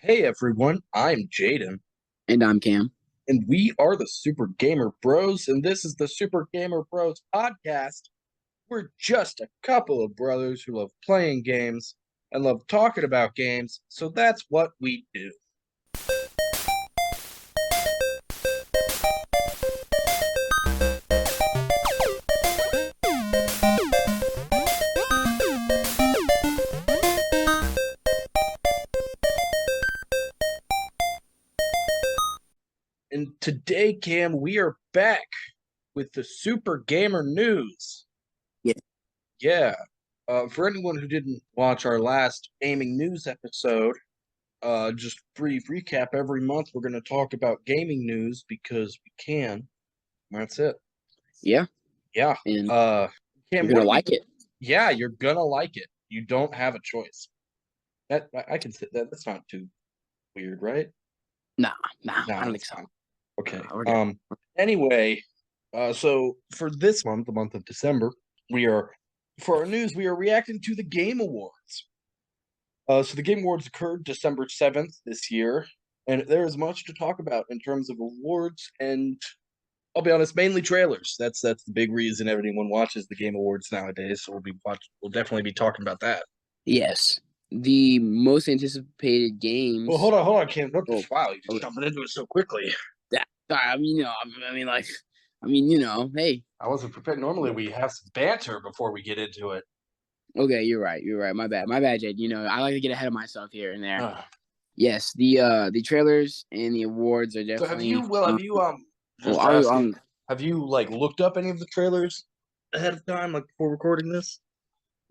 Hey everyone, I'm Jaden, And I'm Cam. and we are the Super Gamer Bros, and this is the Super Gamer Bros podcast. We're just a couple of brothers who love playing games and love talking about games, so that's what we do. And today, Cam, we are back with the Super Gamer News. Yeah. Yeah, for anyone who didn't watch our last gaming news episode, just brief recap. Every month we're going to talk about gaming news because we can. That's it. Yeah. Yeah. And Cam, you're what gonna do we? like it. Yeah, you're gonna like it. You don't have a choice. That I can say that. That's not too weird, right? Nah, nah, I No, don't think that's so. fine. Okay. We're good. Anyway, so for this month, the month of December, we are for our news. We are reacting to the Game Awards. So the Game Awards occurred December 7th this year, and there is much to talk about in terms of awards and I'll be honest, mainly trailers. That's the big reason everyone watches the Game Awards nowadays. So we'll definitely be talking about that. Yes. The most anticipated Well, games. hold on, Cam. Don't Oh, just wow, you just okay. jumping into it so quickly. That, hey. I wasn't prepared. Normally we have some banter before we get into it. Okay, you're right. You're right. My bad, Jed. I like to get ahead of myself here and there. Uh, Yes, the trailers and the awards are so have definitely you? Well, have fun. you? Well, Just asking. I'll Have you like looked up any of the trailers ahead of time, like before recording this?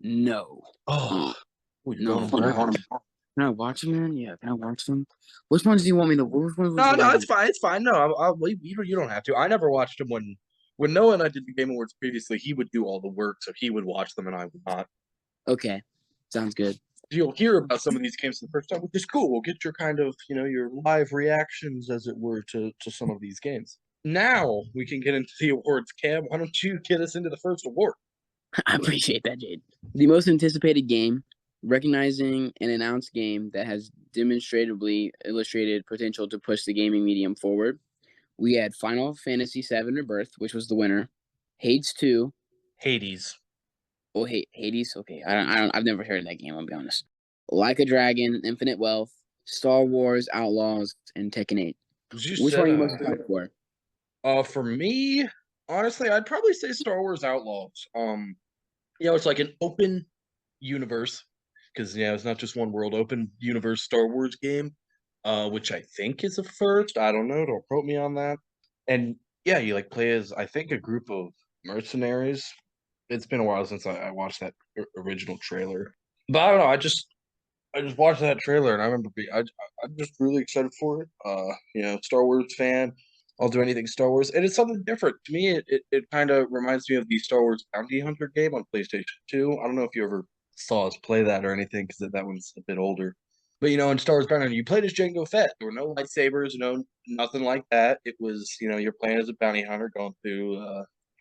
no. Oh, Uh, you're going no. to work. Can I watch them, man? Yeah, can I watch them? Which ones do you want me to? Which ones would No, you no, like it's me? fine. It's fine. No, you don't have to. I never watched them when Noah and I did the Game Awards previously. He would do all the work, so he would watch them, and I would not. Okay, sounds good. You'll hear about some of these games for the first time, which is cool. We'll get your kind of your live reactions, as it were, to some of these games. Now we can get into the awards. Cam, why don't you get us into the first award? I appreciate that, Jade. The most anticipated game, recognizing an announced game that has demonstrably illustrated potential to push the gaming medium forward. We had Final Fantasy VII Rebirth, which was the winner. Hades 2. Hades. Oh, Hades. Okay, I've never heard of that game. I'll be honest. Like a Dragon, Infinite Wealth, Star Wars Outlaws, and Tekken 8. As you Which one said, are you most excited for? for me, honestly, I'd probably say Star Wars Outlaws. It's like an open universe because it's not just one world, open universe Star Wars game, which I think is a first. I don't know. Don't quote me on that. And yeah, you like play as I think a group of mercenaries. It's been a while since I watched that original trailer, but I don't know. I just watched that trailer and I remember I'm just really excited for it. Star Wars fan. I'll do anything Star Wars, and it's something different to me. It kind of reminds me of the Star Wars Bounty Hunter game on PlayStation 2. I don't know if you ever saw us play that or anything because that one's a bit older. But in Star Wars Bounty Hunter, you played as Jango Fett. There were no lightsabers, no nothing like that. It was you're playing as a bounty hunter going through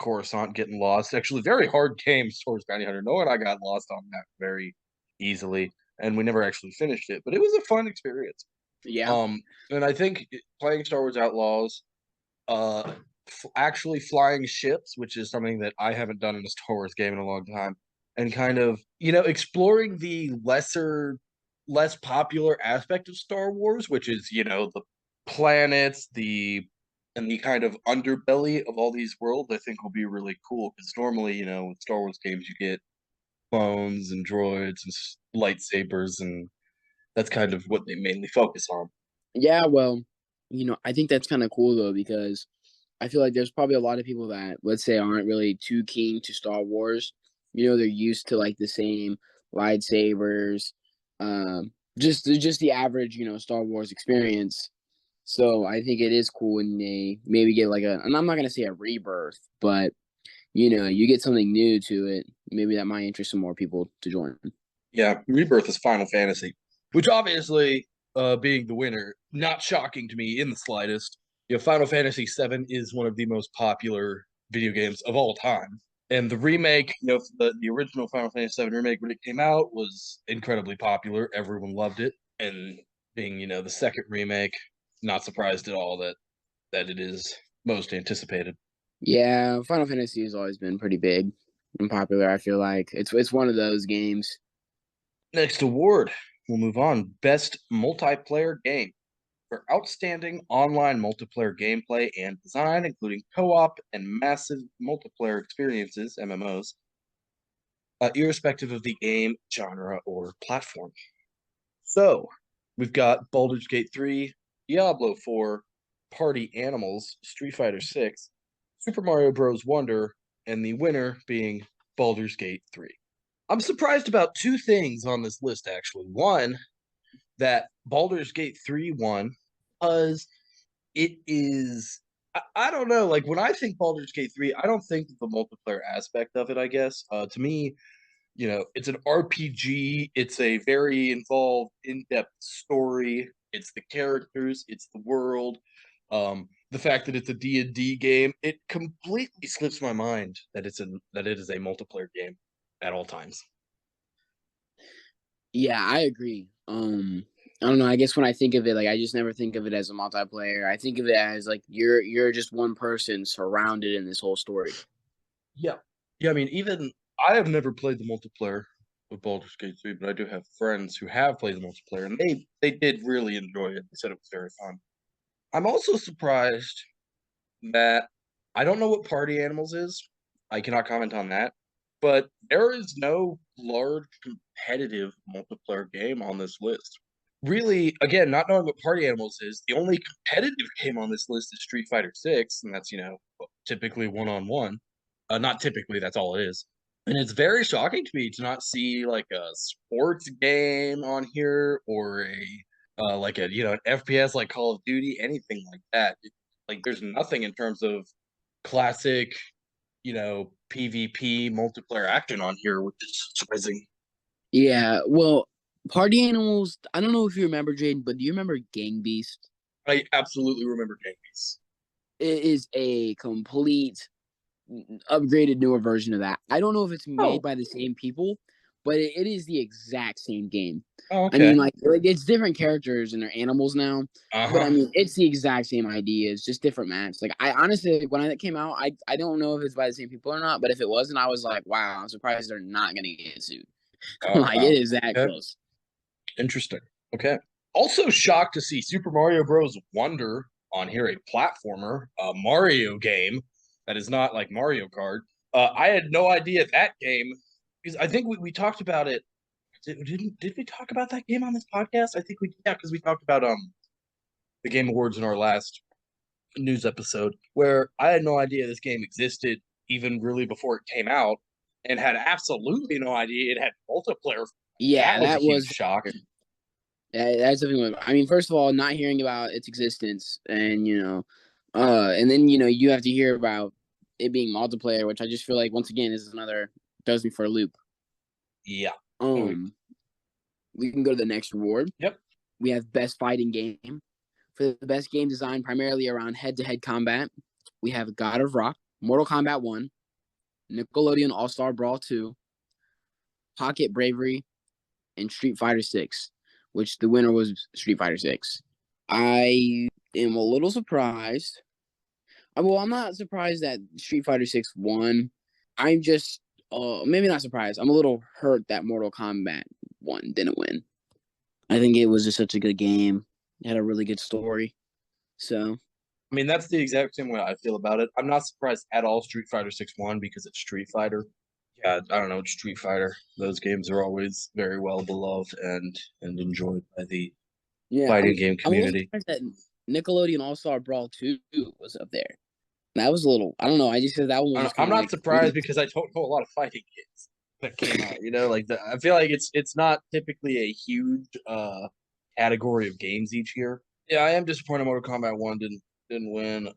Coruscant, getting lost. Actually, very hard game, Star Wars Bounty Hunter. Noah and I got lost on that very easily and we never actually finished it, but it was a fun experience. Yeah. And I think playing Star Wars Outlaws, actually flying ships, which is something that I haven't done in a Star Wars game in a long time, and kind of exploring the less popular aspect of Star Wars, which is the planets, and the kind of underbelly of all these worlds. I think will be really cool because normally, with Star Wars games, you get clones and droids and lightsabers, and that's kind of what they mainly focus on. Yeah, well, I think that's kind of cool though because I feel like there's probably a lot of people that let's say aren't really too keen to Star Wars. They're used to like the same lightsabers, just the average Star Wars experience. So I think it is cool when they maybe get like and I'm not gonna say a rebirth, but you get something new to it. Maybe that might interest some more people to join. Yeah, Rebirth is Final Fantasy, which obviously, being the winner, not shocking to me in the slightest. Final Fantasy VII is one of the most popular video games of all time. And the remake, the original Final Fantasy VII remake when it came out was incredibly popular. Everyone loved it. And being, the second remake. Not surprised at all that it is most anticipated. Yeah, Final Fantasy has always been pretty big and popular. I feel like it's one of those games. Next award, we'll move on. Best multiplayer game for outstanding online multiplayer gameplay and design, including co-op and massive multiplayer experiences (MMOs), irrespective of the game, genre, or platform. So, we've got Baldur's Gate 3, Diablo 4, Party Animals, Street Fighter 6, Super Mario Bros. Wonder, and the winner being Baldur's Gate 3. I'm surprised about two things on this list, actually. One, that Baldur's Gate 3 won because it is. I don't know. Like, when I think Baldur's Gate 3, I don't think the multiplayer aspect of it, I guess. To me, it's an RPG. It's a very involved, in-depth story. It's the characters. It's the world. The fact that it's a D&D game, it completely slips my mind that it is a multiplayer game at all times. Yeah, I agree. I don't know. I guess when I think of it, like I just never think of it as a multiplayer. I think of it as like you're just one person surrounded in this whole story. Yeah, yeah. I mean, even I have never played the multiplayer with Baldur's Gate 3, but I do have friends who have played the multiplayer, and they did really enjoy it. They said it was very fun. I'm also surprised that I don't know what Party Animals is. I cannot comment on that. But there is no large competitive multiplayer game on this list. Really, again, not knowing what Party Animals is, the only competitive game on this list is Street Fighter 6, and that's, typically one on one. Not typically, that's all it is. And it's very shocking to me to not see like a sports game on here or like an FPS like Call of Duty, anything like that. Like there's nothing in terms of classic, PvP multiplayer action on here, which is surprising. Yeah, well, Party Animals. I don't know if you remember Jaden, but do you remember Gang Beast? I absolutely remember Yankees. It is a complete upgraded newer version of that. I don't know if it's made Oh, by the same people, but it is the exact same game. oh, I mean, okay. like it's different characters and they're animals now, but I Uh-huh. mean, it's the exact same idea. It's just different maps. Like I honestly, when it came out, I don't know if it's by the same people or not, but if it wasn't, I was like, wow, I'm surprised they're not gonna get sued. Oh, Like it wow. is that Okay. close. Interesting. Okay. Also shocked to see Super Mario Bros. Wonder on here, a platformer, a Mario game that is not like Mario Kart. I had no idea that game because I think we talked about it. Did we talk about that game on this podcast? I think because we talked about the Game Awards in our last news episode where I had no idea this game existed even really before it came out and had absolutely no idea it had multiplayer. That Yeah, was a that huge was shock. that's something. I mean, first of all, not hearing about its existence, and and then you have to hear about it being multiplayer, which I just feel like once again is another does me for a loop. Yeah. Oh, Um, we can go to the next award. yep. We have best fighting game for the best game design, primarily around head-to-head combat. We have God of Rock, Mortal Kombat 1, Nickelodeon All Star Brawl 2, Pocket Bravery, and Street Fighter 6, which the winner was Street Fighter 6. I am a little surprised. Well, I'm not surprised that Street Fighter 6 won. I'm just maybe not surprised. I'm a little hurt that Mortal Kombat 1 didn't win. I think it was just such a good game. It had a really good story. So, I mean, that's the exact same way I feel about it. I'm not surprised at all Street Fighter 6 won because it's Street Fighter. Yeah, I don't know, it's Street Fighter. Those games are always very well beloved and enjoyed by the yeah, fighting game I'm a little community. surprised that Nickelodeon All Star Brawl 2 was up there. That was a little, I don't know. I just said that one was just I'm kind of not like, surprised because I don't know a lot of fighting games that came out. I feel like it's not typically a huge category of games each year. Yeah, I am disappointed Mortal Kombat 1 didn't win.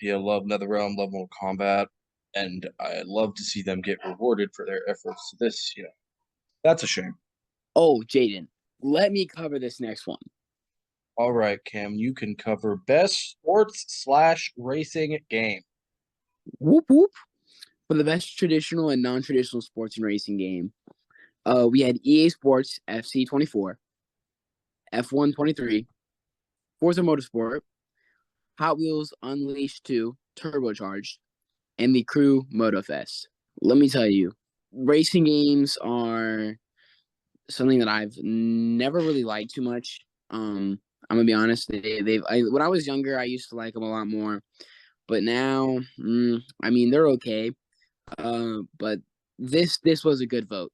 Yeah, love NetherRealm, love Mortal Kombat, and I'd love to see them get rewarded for their efforts. This, that's a shame. oh, Jaden, let me cover this next one. All right, Cam, you can cover best sports/racing game. Whoop whoop. For the best traditional and non-traditional sports and racing game, we had EA Sports FC 24, F1 23, Forza Motorsport, Hot Wheels Unleashed 2, Turbocharged, and the Crew MotoFest. Let me tell you, racing games are something that I've never really liked too much. I'm gonna be honest. When I was younger, I used to like them a lot more, but now, I mean, they're okay. But this was a good vote.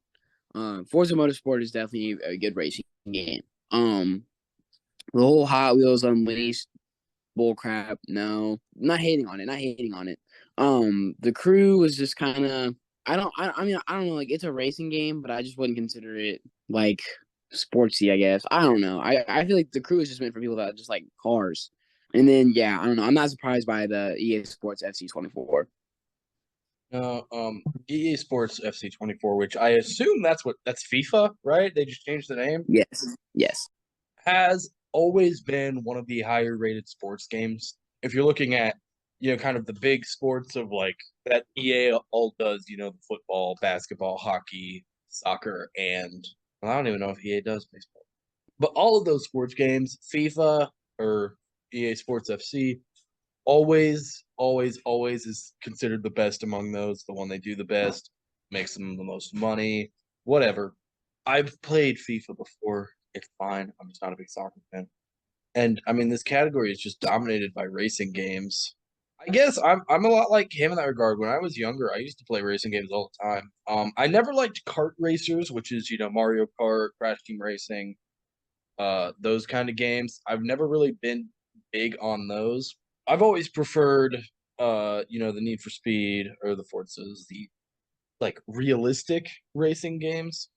Forza Motorsport is definitely a good racing game. The whole Hot Wheels Unleashed bull crap. No, not hating on it. Not hating on it. The Crew was just kind of. I mean, I don't know. Like, it's a racing game, but I just wouldn't consider it like sportsy. I guess I don't know. I feel like the Crew is just meant for people that just like cars. And then yeah, I don't know. I'm not surprised by the EA Sports FC 24. No, EA Sports FC 24, which I assume that's FIFA, right? They just changed the name. Yes, yes, Has always been one of the higher rated sports games. If you're looking at, kind of the big sports of like that EA all does, the football, basketball, hockey, soccer, and well, I don't even know if EA does baseball. But all of those sports games, FIFA or EA Sports FC, always, always, always is considered the best among those, the one they do the best, makes them the most money, whatever. I've played FIFA before. It's fine. I'm just not a big soccer fan. And I mean, this category is just dominated by racing games. I guess I'm a lot like him in that regard. When I was younger, I used to play racing games all the time. I never liked kart racers, which is Mario Kart, Crash Team Racing, those kind of games. I've never really been big on those. I've always preferred the Need for Speed or the Forzas, the like realistic racing games,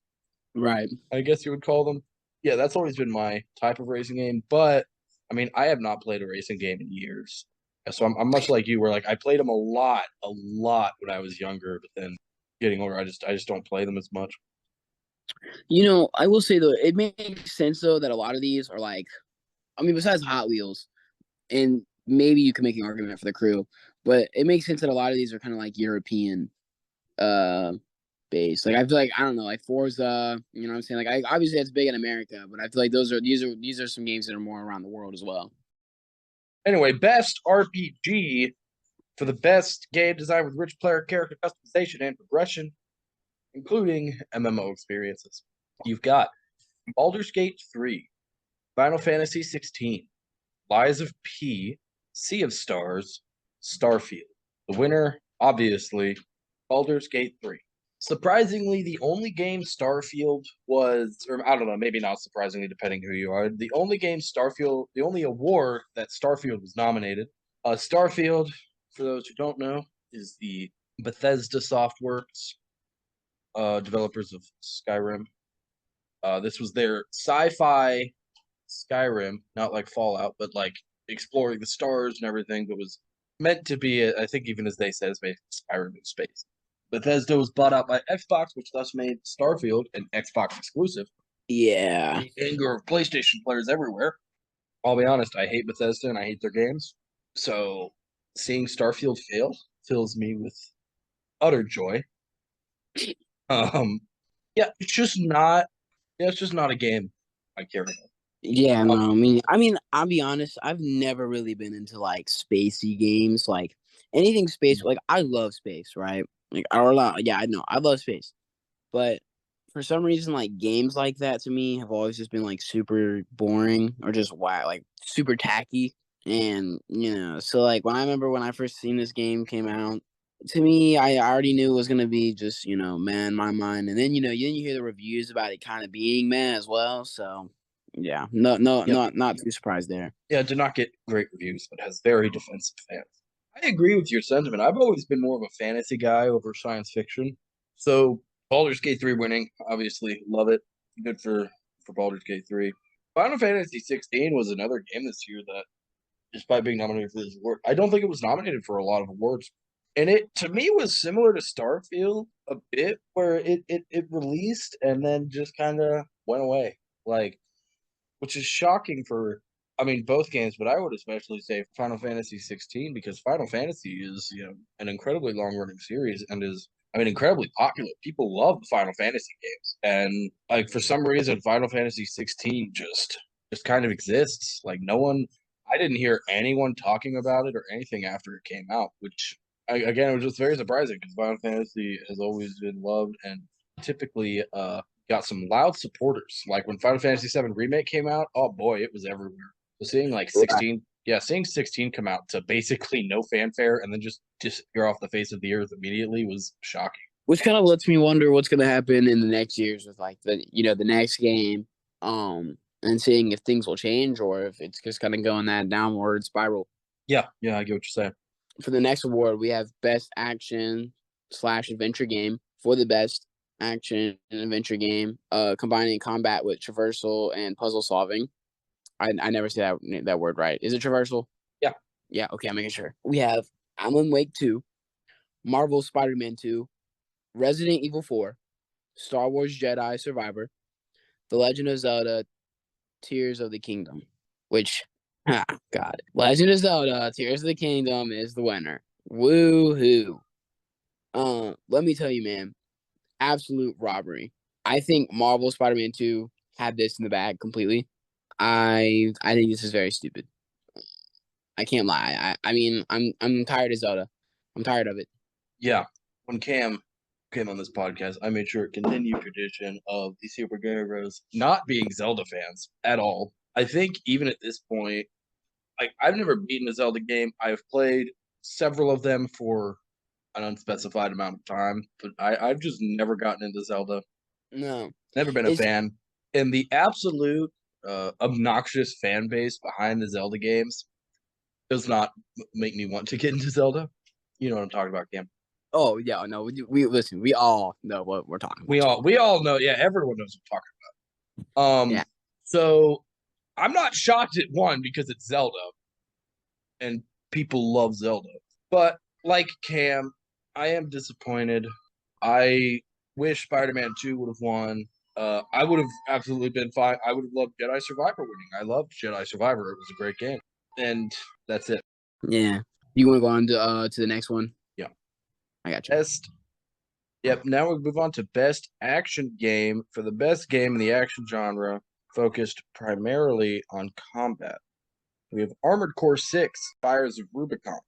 right. I guess you would call them. Yeah, that's always been my type of racing game. But I mean, I have not played a racing game in years. So I'm much like you, where like I played them a lot when I was younger, but then getting older, I just don't play them as much. I will say though, it makes sense though that a lot of these are like, I mean, besides Hot Wheels, and maybe you can make an argument for the Crew, but it makes sense that a lot of these are kind of like European uh based. Like I feel like I don't know, like Forza, you know what I'm saying? Like obviously it's big in America, but I feel like these are some games that are more around the world as well. Anyway, best RPG for the best game design with rich player character customization and progression, including MMO experiences. You've got Baldur's Gate 3, Final Fantasy 16, Lies of P, Sea of Stars, Starfield. The winner, obviously, Baldur's Gate 3. Surprisingly, the only game Starfield was, or I don't know, maybe not surprisingly, depending who you are, the only award that Starfield was nominated. Starfield, for those who don't know, is the Bethesda Softworks, developers of Skyrim. This was their sci-fi Skyrim, not like Fallout, but like exploring the stars and everything. That was meant to be, I think, even as they said, it's basically Skyrim in space. Bethesda was bought out by Xbox, which thus made Starfield an Xbox exclusive. Yeah. The anger of PlayStation players everywhere. I'll be honest, I hate Bethesda and I hate their games. So seeing Starfield fail fills me with utter joy. Um, yeah, it's just not. Yeah, it's just not a game I care about. Yeah, Um, no, I mean, I'll be honest, I've never really been into like spacey games, like anything space. Like I love space, right? Like yeah, I know I love space, but for some reason, like games like that to me have always just been like super boring or just wow, like super tacky. And so like when I remember when I first seen this game came out, to me, I already knew it was gonna be just man, my mind. And then then you hear the reviews about it kind of being man as well. So yeah, no, no, yeah, not too surprised there. yeah, did not get great reviews, but has very defensive fans. I agree with your sentiment. I've always been more of a fantasy guy over science fiction. So Baldur's Gate 3 winning, obviously love it. Good for Baldur's Gate 3. Final Fantasy 16 was another game this year that, despite being nominated for this award, I don't think it was nominated for a lot of awards. And it to me was similar to Starfield a bit, where it released and then just kind of went away. Like, which is shocking for, I mean, both games, but I would especially say Final Fantasy 16, because Final Fantasy is, an incredibly long running series and is, I mean, incredibly popular. People love the Final Fantasy games. And like for some reason, Final Fantasy 16 just just kind of exists. Like no one, I didn't hear anyone talking about it or anything after it came out, which again, it was just very surprising because Final Fantasy has always been loved and typically got some loud supporters. Like when Final Fantasy VII Remake came out, oh boy, it was everywhere. So seeing like Yeah. 16, yeah, seeing 16 come out to basically no fanfare and then just disappear off the face of the earth immediately was shocking. Which kind of lets me wonder what's going to happen in the next years with like the next game, and seeing if things will change or if it's just kind of going that downward spiral. Yeah, yeah, I get what you're saying. For the next award, we have best action slash adventure game for the best action and adventure game, combining combat with traversal and puzzle solving. I never say that word right. Is it traversal? Yeah. Yeah. Okay, I'm making sure. We have Alan Wake 2, Marvel Spider-Man 2, Resident Evil 4, Star Wars Jedi Survivor, The Legend of Zelda Tears of the Kingdom, which, God, Legend of Zelda Tears of the Kingdom is the winner. Woohoo. Let me tell you, man, absolute robbery. I think Marvel Spider-Man 2 had this in the bag completely. I think this is very stupid. I can't lie. I mean, I'm tired of Zelda. I'm tired of it. Yeah. When Cam came on this podcast, I made sure it continued tradition of the superheroes not being Zelda fans at all. I think even at this point, like I've never beaten a Zelda game. I've played several of them for an unspecified amount of time, but I've just never gotten into Zelda. No, Never been a it's fan. And the absolute obnoxious fan base behind the Zelda games does not make me want to get into Zelda. You know what I'm talking about, Cam. oh yeah, no, we listen. We all know what we're talking We about. all we all know, yeah, everyone knows what I'm talking about. Yeah, So I'm not shocked at one because it's Zelda and people love Zelda. But like Cam, I am disappointed. I wish Spider-Man 2 would have won. I would have absolutely been fine. I would have loved Jedi Survivor winning. I loved Jedi Survivor. It was a great game. And that's it. yeah. You want to go on to the next one? Yeah. I got you. Best. Yep. Now we move on to best action game. For the best game in the action genre, focused primarily on combat. We have Armored Core 6, Fires of Rubicon,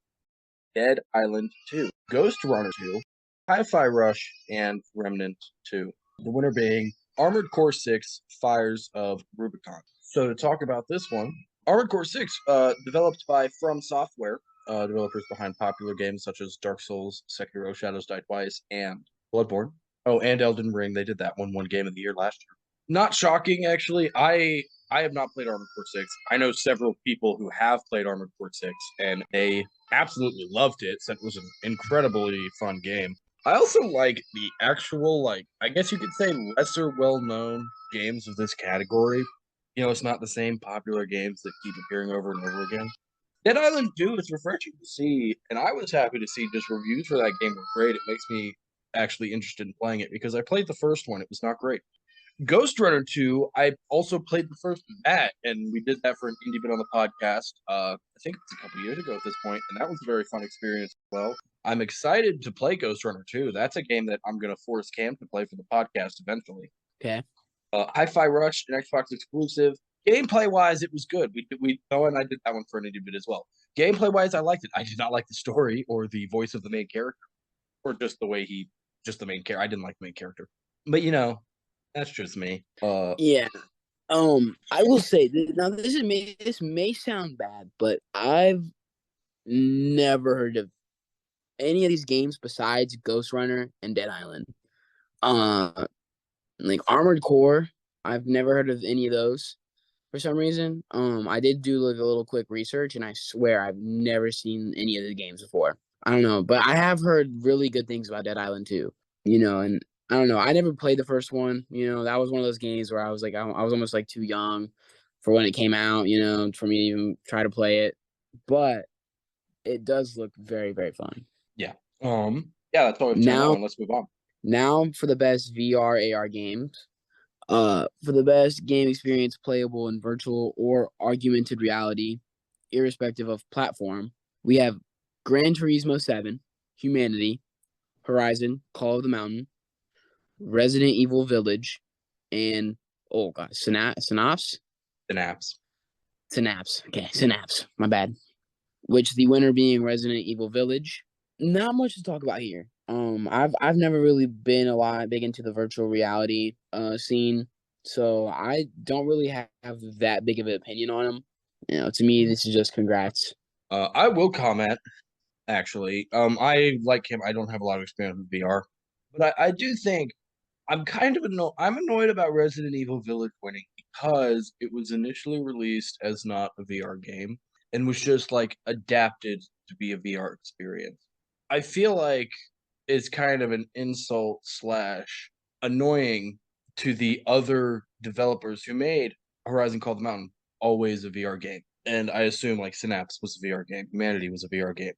Dead Island 2, Ghost Runner 2, Hi-Fi Rush, and Remnant 2. The winner being Armored Core 6, Fires of Rubicon. So to talk about this one, Armored Core 6, developed by From Software, developers behind popular games such as Dark Souls, Sekiro, Shadows Die Twice, and Bloodborne. Oh, and Elden Ring. They did that one game of the year last year. Not shocking, actually. I have not played Armored Core 6. I know several people who have played Armored Core 6, and they absolutely loved it. Said it was an incredibly fun game. I also like the actual, like, I guess you could say lesser well-known games of this category. You know, it's not the same popular games that keep appearing over and over again. Dead Island 2 is refreshing to see, and I was happy to see just reviews for that game were great. It makes me actually interested in playing it because I played the first one. It was not great. Ghost Runner 2, I also played the first of that, and we did that for an indie bit on the podcast. I think it's a couple years ago at this point, and that was a very fun experience as well. I'm excited to play Ghost Runner 2. That's a game that I'm going to force Cam to play for the podcast eventually. Okay. Hi-Fi Rush, an Xbox exclusive. Gameplay-wise, it was good. We oh, and I did that one for an indie bit as well. Gameplay-wise, I liked it. I did not like the story or the voice of the main character, or just the way just the main character. I didn't like the main character, but you know, that's just me. Yeah. I will say now this may sound bad, but I've never heard of any of these games besides Ghost Runner and Dead Island. Uh, like Armored Core, I've never heard of any of those for some reason. I did do like a little quick research, and I swear I've never seen any of the games before. I don't know, but I have heard really good things about Dead Island too. And I don't know. I never played the first one. That was one of those games where I was like, I was almost like too young for when it came out. For me to even try to play it, but it does look very, very fun. Yeah. Yeah, that's all we have time on that Now, one. Let's move on. now for the best VR AR games. For the best game experience playable in virtual or augmented reality, irrespective of platform, we have Gran Turismo 7, Humanity, Horizon, Call of the Mountain, Resident Evil Village, and oh god, Synapse. Synapse. Synapse. Okay, Synapse. My bad. Which the winner being Resident Evil Village. Not much to talk about here. I've never really been a lot big into the virtual reality scene, so I don't really have that big of an opinion on them. To me, this is just congrats. I will comment actually. I like him. I don't have a lot of experience with VR, but I do think I'm annoyed about Resident Evil Village winning because it was initially released as not a VR game and was just like adapted to be a VR experience. I feel like it's kind of an insult slash annoying to the other developers who made Horizon Call the Mountain always a VR game. And I assume like Synapse was a VR game, Humanity was a VR game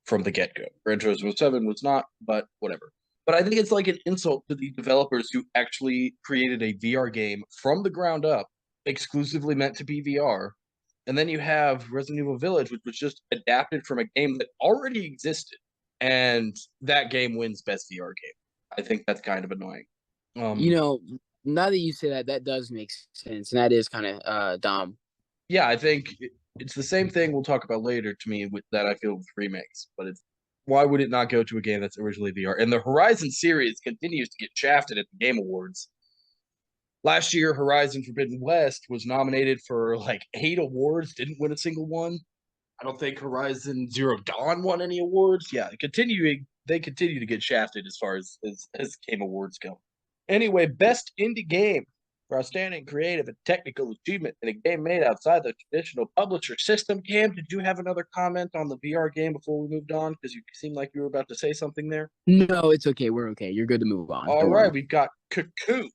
from the get go. Gran Turismo 7 was not, but whatever. But I think it's like an insult to the developers who actually created a VR game from the ground up, exclusively meant to be VR. And then you have Resident Evil Village, which was just adapted from a game that already existed. And that game wins Best VR Game. I think that's kind of annoying. You Um, know, now that you say that, that does make sense, and that is kind of dumb. yeah, I think it's the same thing we'll talk about later to me with that I feel with remakes, but it's why would it not go to a game that's originally VR? And the Horizon series continues to get shafted at the Game Awards. Last year, Horizon Forbidden West was nominated for like 8 awards, didn't win a single one. I don't think Horizon Zero Dawn won any awards. Yeah, they continue to get shafted as far as Game Awards go. Anyway, best indie game for outstanding creative and technical achievement in a game made outside the traditional publisher system. Cam, did you have another comment on the VR game before we moved on? Because you seemed like you were about to say something there. No, it's okay. We're okay. You're good to move on. All Don't right, worry. we've got Cocoon,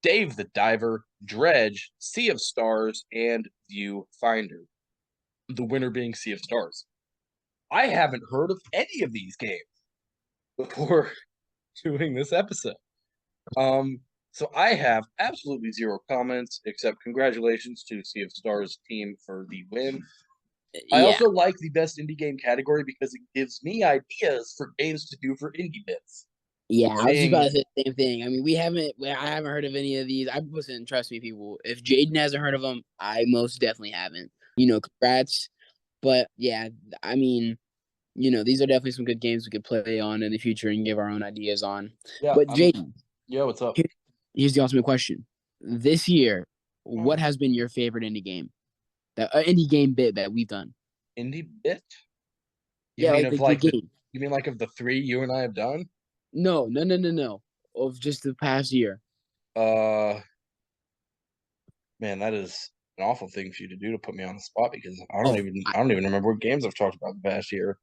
Dave the Diver, Dredge, Sea of Stars, and Viewfinder. The winner being Sea of Stars. I haven't heard of any of these games before doing this episode. Um, so I have absolutely zero comments except congratulations to Sea of Stars team for the win. I Yeah, also like the best indie game category because it gives me ideas for games to do for indie bits. yeah. I was just about Being to say the same thing. I mean, I haven't heard of any of these. I wasn't. Trust me, people. If Jaden hasn't heard of them, I most definitely haven't. Congrats. But yeah, I mean, these are definitely some good games we could play on in the future and give our own ideas on. yeah, But Jaden, yeah, what's up? here, here's the ultimate question: this year, what Hmm. has been your favorite indie game? That indie game bit that we've done? Indie bit? You Yeah, mean like of the like the game. you mean like of the three you and I have done? No, no, no, no, no. Of just the past year. Uh Man, that is an awful thing for you to do to put me on the spot because Oh, I don't even remember what games I've talked about the past year.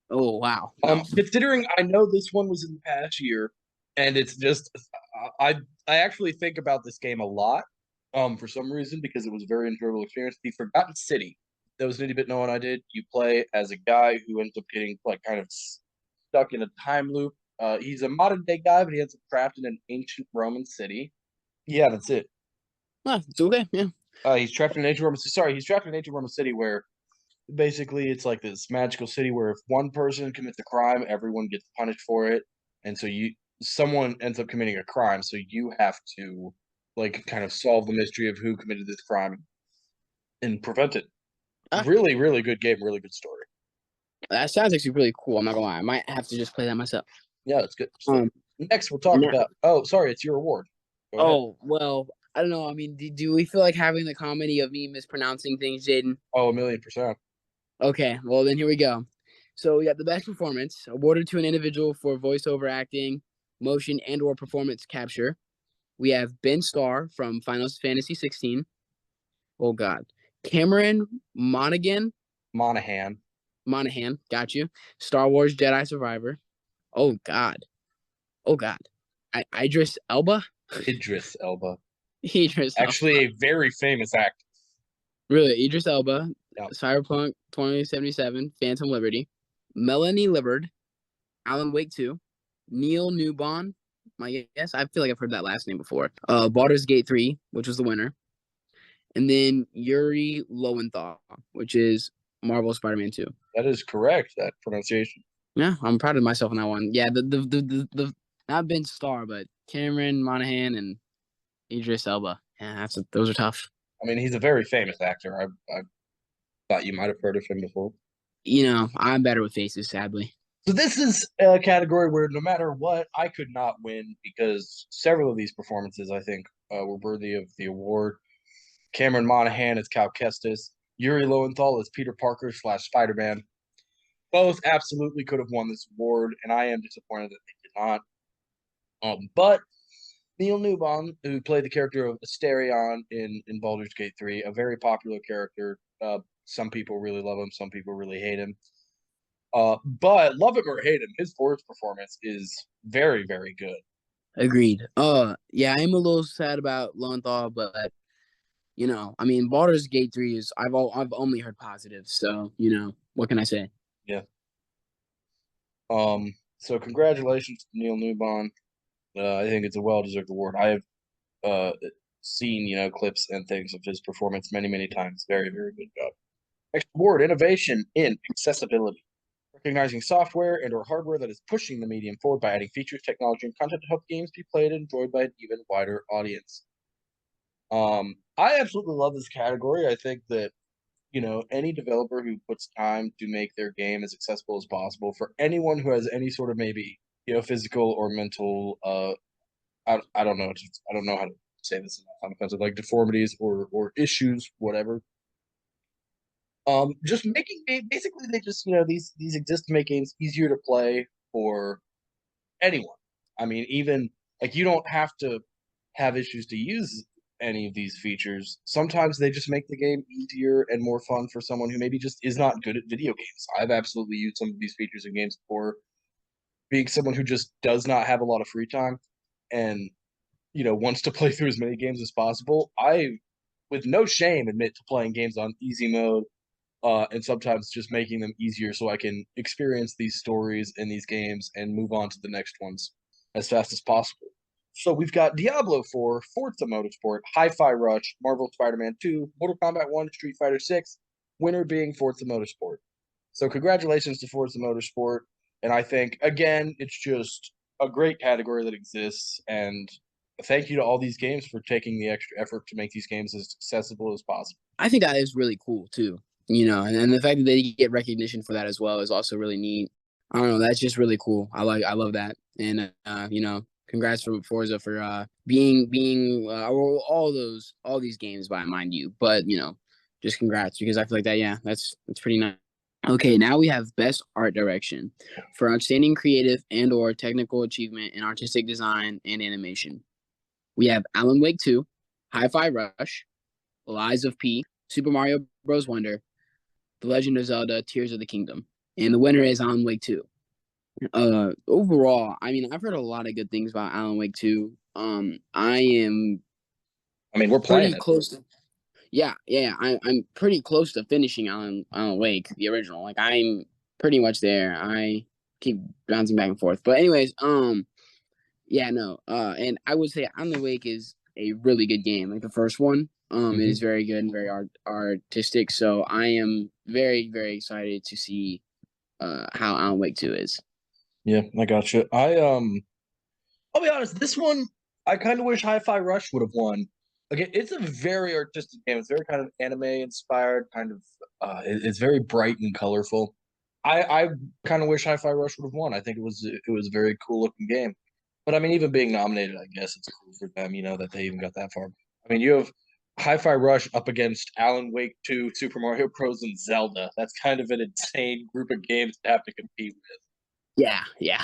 oh wow, no. Considering I know this one was in the past year, and it's just I actually think about this game a lot, for some reason because it was a very enjoyable experience. The Forgotten City, that was an indie bit no one I did. You play as a guy who ends up getting like kind of stuck in a time loop. He's a modern day guy, but he ends up trapped in an ancient Roman city. Yeah, that's it. Ah, it's okay. Yeah. He's trapped in an ancient Roman. Sorry, he's trapped in an ancient Roman city where basically it's like this magical city where if one person commits a crime, everyone gets punished for it, and so someone ends up committing a crime, so you have to like kind of solve the mystery of who committed this crime and prevent it. Ah, Really, really good game, really good story. that sounds actually really cool. I'm not gonna lie. I might have to just play that myself. Yeah, it's good. So Um. next we'll talk Now, about. Oh, sorry, it's your award. Go ahead. oh well. I don't know. I mean, do we feel like having the comedy of me mispronouncing things, Jaden? Oh, 1,000,000%. Okay. Well, then here we go. So we got the best performance awarded to an individual for voiceover acting, motion, and/or performance capture. We have Ben Starr from Final Fantasy 16. Oh God, Cameron Monaghan. Monahan, Monahan, got you. Star Wars Jedi Survivor. Oh God. Oh God. Idris Elba. Idris Elba, Idris actually Elba. a very famous actor. Really, Idris Elba. Yeah, Cyberpunk 2077. Phantom Liberty. Melanie Libbard. Alan Wake 2. Neil Newbon. My guess. I feel like I've heard that last name before. Baldur's Gate 3, which was the winner. And then Yuri Lowenthal, which is Marvel Spider-Man 2. that is correct. That pronunciation. Yeah, I'm proud of myself on that one. Yeah, the not Ben Starr, but Cameron Monaghan and Idris Elba. Yeah, those are tough. I mean, he's a very famous actor. I thought you might have heard of him before. I'm better with faces, sadly. So this is a category where no matter what, I could not win because several of these performances I think were worthy of the award. Cameron Monaghan as Cal Kestis, Yuri Lowenthal as Peter Parker slash Spider-Man. Both absolutely could have won this award, and I am disappointed that they did not. But Neil Newbon, who played the character of Asterion in Baldur's Gate 3, a very popular character. Some people really love him, some people really hate him. But love him or hate him, his voice performance is very, very good. Agreed. Yeah, I'm a little sad about Lowenthal, but I mean, Baldur's Gate 3 is I've only heard positives, so what can I say? Yeah. So congratulations to Neil Newbon. I think it's a well-deserved award. I have seen, clips and things of his performance many, many times. Very, very good job. Next award, innovation in accessibility. Recognizing software and or hardware that is pushing the medium forward by adding features, technology, and content to help games be played and enjoyed by an even wider audience. I absolutely love this category. I think that any developer who puts time to make their game as accessible as possible for anyone who has any sort of maybe physical or mental I don't know I don't know how to say this enough offensive like deformities or issues whatever. Just making basically they just these exist to make games easier to play for anyone. I mean, even like you don't have to have issues to use any of these features. Sometimes they just make the game easier and more fun for someone who maybe just is not good at video games. I've absolutely used some of these features in games before. Being someone who just does not have a lot of free time and wants to play through as many games as possible, I with no shame admit to playing games on easy mode and sometimes just making them easier so I can experience these stories in these games and move on to the next ones as fast as possible. So we've got Diablo 4, Forza Motorsport, Hi-Fi Rush, Marvel Spider-Man 2, Mortal Kombat 1, Street Fighter 6, winner being Forza Motorsport. So congratulations to Forza Motorsport. And I think, again, it's just a great category that exists. And thank you to all these games for taking the extra effort to make these games as accessible as possible. I think that is really cool too. And the fact that they get recognition for that as well is also really neat. I don't know, that's just really cool. I love that. And congrats for Forza for being all these games by mind you. But just congrats because I feel like that, yeah, that's pretty nice. Okay, now we have best art direction for outstanding creative and or technical achievement in artistic design and animation. We have Alan Wake 2, Hi-Fi Rush, Lies of P, Super Mario Bros. Wonder, The Legend of Zelda: Tears of the Kingdom, and the winner is Alan Wake 2. Overall, I mean, I've heard a lot of good things about Alan Wake 2. I am I mean, we're playing pretty it. close to, yeah, I'm pretty close to finishing Alan Wake, the original. Like I'm pretty much there. I keep bouncing back and forth, but anyways, yeah, no, and I would say Alan Wake is a really good game. Like the first one, it is very good and very artistic. So I am very, very excited to see how Alan Wake 2 is. Yeah, I got you. I'll be honest. This one, I kind of wish Hi-Fi Rush would have won. Again, it's a very artistic game. It's very kind of anime inspired. Kind of, it's very bright and colorful. I kind of wish Hi-Fi Rush would have won. I think it was a very cool looking game. But I mean, even being nominated, I guess it's cool for them. That they even got that far. I mean, you have Hi-Fi Rush up against Alan Wake 2, Super Mario Bros. And Zelda. That's kind of an insane group of games to have to compete with. Yeah, yeah.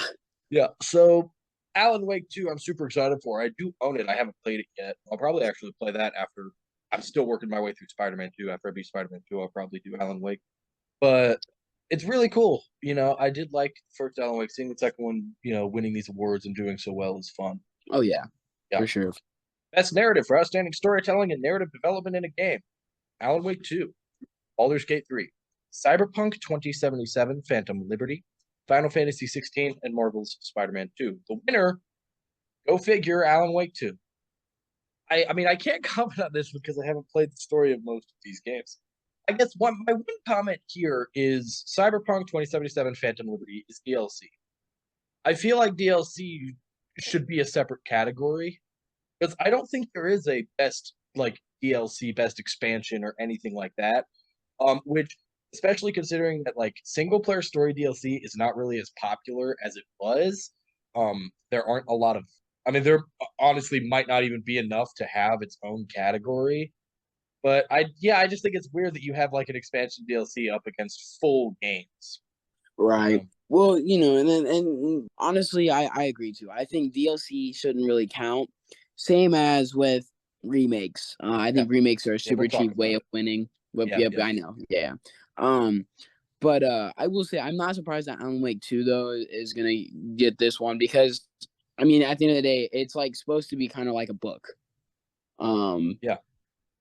Yeah, so Alan Wake 2, I'm super excited for. I do own it. I haven't played it yet. I'll probably actually play that after I'm still working my way through Spider-Man 2. After I beat Spider-Man 2, I'll probably do Alan Wake. But it's really cool. I did like the first Alan Wake. Seeing the second one, winning these awards and doing so well is fun. Oh yeah, Yeah. for sure. Best narrative for outstanding storytelling and narrative development in a game. Alan Wake 2, Baldur's Gate 3, Cyberpunk 2077, Phantom Liberty, Final Fantasy 16, and Marvel's Spider-Man 2. The winner, go figure, Alan Wake 2. I mean, I can't comment on this because I haven't played the story of most of these games. I guess my one comment here is Cyberpunk 2077 Phantom Liberty is DLC. I feel like DLC should be a separate category because I don't think there is a best like DLC, best expansion, or anything like that. Which, especially considering that like single player story DLC is not really as popular as it was. There aren't a lot of. I mean, there honestly might not even be enough to have its own category. But yeah, I just think it's weird that you have like an expansion DLC up against full games. You Right. know? Well, and then and honestly, I agree too. I think DLC shouldn't really count. Same as with remakes. I Yeah, think remakes are a yeah, we'll super talk cheap way about of it. winning. But Yeah, yeah, yeah. I know. Yeah. Um, but I will say I'm not surprised that Alan Wake 2 though is gonna get this one because I mean at the end of the day, it's like supposed to be kind of like a book. Um, Yeah,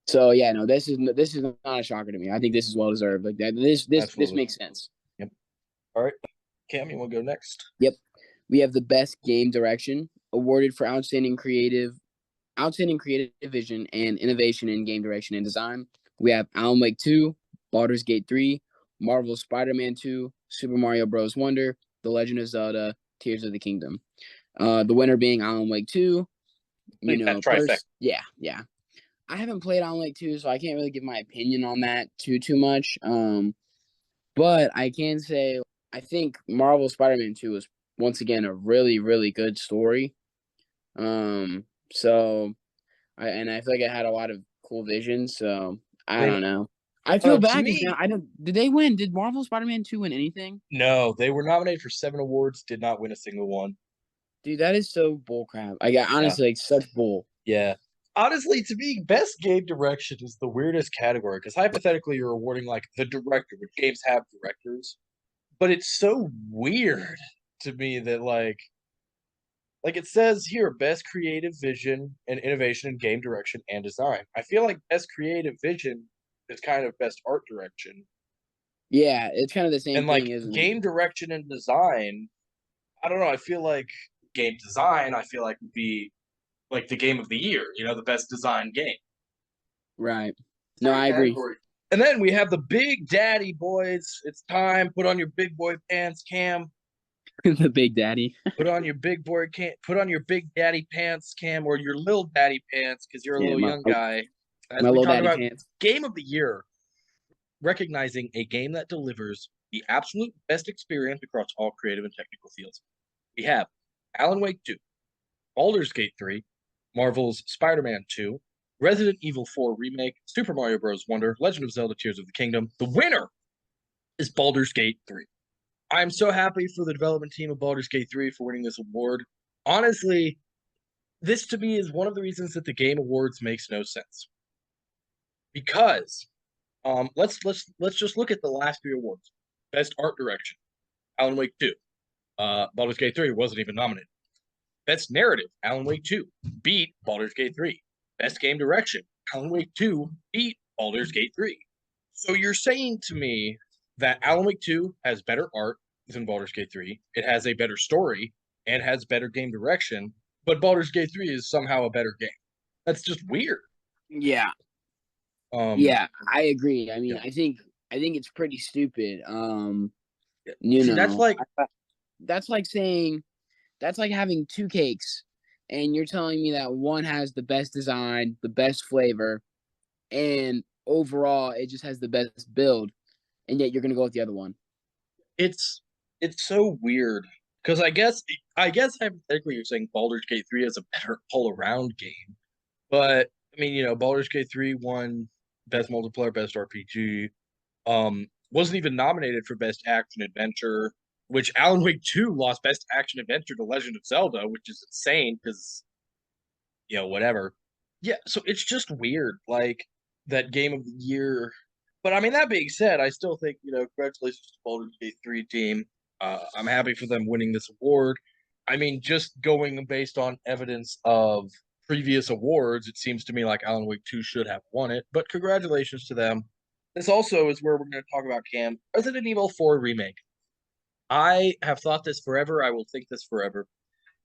so yeah, no, this is not a shocker to me. I think this is well deserved. Like that, this absolutely. makes sense. Yep. All right, Cam, you want to go next? Yep. We have the best game direction awarded for outstanding creative vision and innovation in game direction and design. We have Alan Wake 2, Baldur's Gate 3, Marvel's Spider-Man 2, Super Mario Bros. Wonder, The Legend of Zelda, Tears of the Kingdom. The winner being Alan Wake 2. Complete that trifecta. Yeah, yeah. I haven't played Alan Wake 2, so I can't really give my opinion on that too much. But I can say I think Marvel Spider-Man 2 was once again a really, really good story. So I feel like it had a lot of cool visions. So I I mean, don't know. I feel to bad because now me, I don't. Did they win? Did Marvel Spider-Man 2 win anything? no, they were nominated for 7 awards, did not win a single one. Dude, that is so bullcrap. I got Yeah, honestly like such bull. yeah. Honestly, to me, best game direction is the weirdest category because hypothetically, you're awarding like the director, which games have directors, but it's so weird to me that like it says here, best creative vision and innovation in game direction and design. I feel like best creative vision is kind of best art direction. Yeah, it's kind of the same And like thing, isn't it? game direction and design, I don't know, I feel like game design, I feel like would be like the game of the year, the best design game. Right. No, Three I agree. categories. And then we have the big daddy boys. It's time. Put on your big boy pants, Cam. The Big Daddy. Put on your big boy can put on your big daddy pants, Cam, or your little daddy pants, because you're a Yeah, little young guy. As my we little talk daddy about pants. game of the year, recognizing a game that delivers the absolute best experience across all creative and technical fields. We have Alan Wake 2, Baldur's Gate 3, Marvel's Spider-Man 2, Resident Evil 4 Remake, Super Mario Bros. Wonder, Legend of Zelda Tears of the Kingdom. The winner is Baldur's Gate 3. I'm so happy for the development team of Baldur's Gate 3 for winning this award. Honestly, this to me is one of the reasons that the Game Awards makes no sense. Because let's just look at the last 3 awards. Best art direction, Alan Wake 2. Baldur's Gate 3 wasn't even nominated. Best narrative, Alan Wake 2 beat Baldur's Gate 3. Best game direction, Alan Wake 2 beat Baldur's Gate 3. So you're saying to me that Alan Wake 2 has better art than Baldur's Gate 3. It has a better story and has better game direction, but Baldur's Gate 3 is somehow a better game. That's just weird. Yeah. Um, Yeah, I agree. I mean, yeah. I think it's pretty stupid. Yeah. You See, that's know, like that's like saying that's like having two cakes and you're telling me that one has the best design, the best flavor, and overall it just has the best build, and yet you're gonna go with the other one. it's it's so weird because I guess hypothetically you're saying Baldur's Gate 3 is a better all around game. But I mean, Baldur's Gate 3 won Best Multiplayer, Best RPG. Wasn't even nominated for Best Action Adventure, which Alan Wake 2 lost Best Action Adventure to Legend of Zelda, which is insane because, whatever. Yeah, so it's just weird, like that game of the year. But I mean, that being said, I still think, congratulations to Baldur's Gate 3 team. I'm happy for them winning this award. I mean, just going based on evidence of previous awards, it seems to me like Alan Wake 2 should have won it, but congratulations to them. This also is where we're going to talk about Cam. Resident Evil 4 Remake. I have thought this forever. I will think this forever.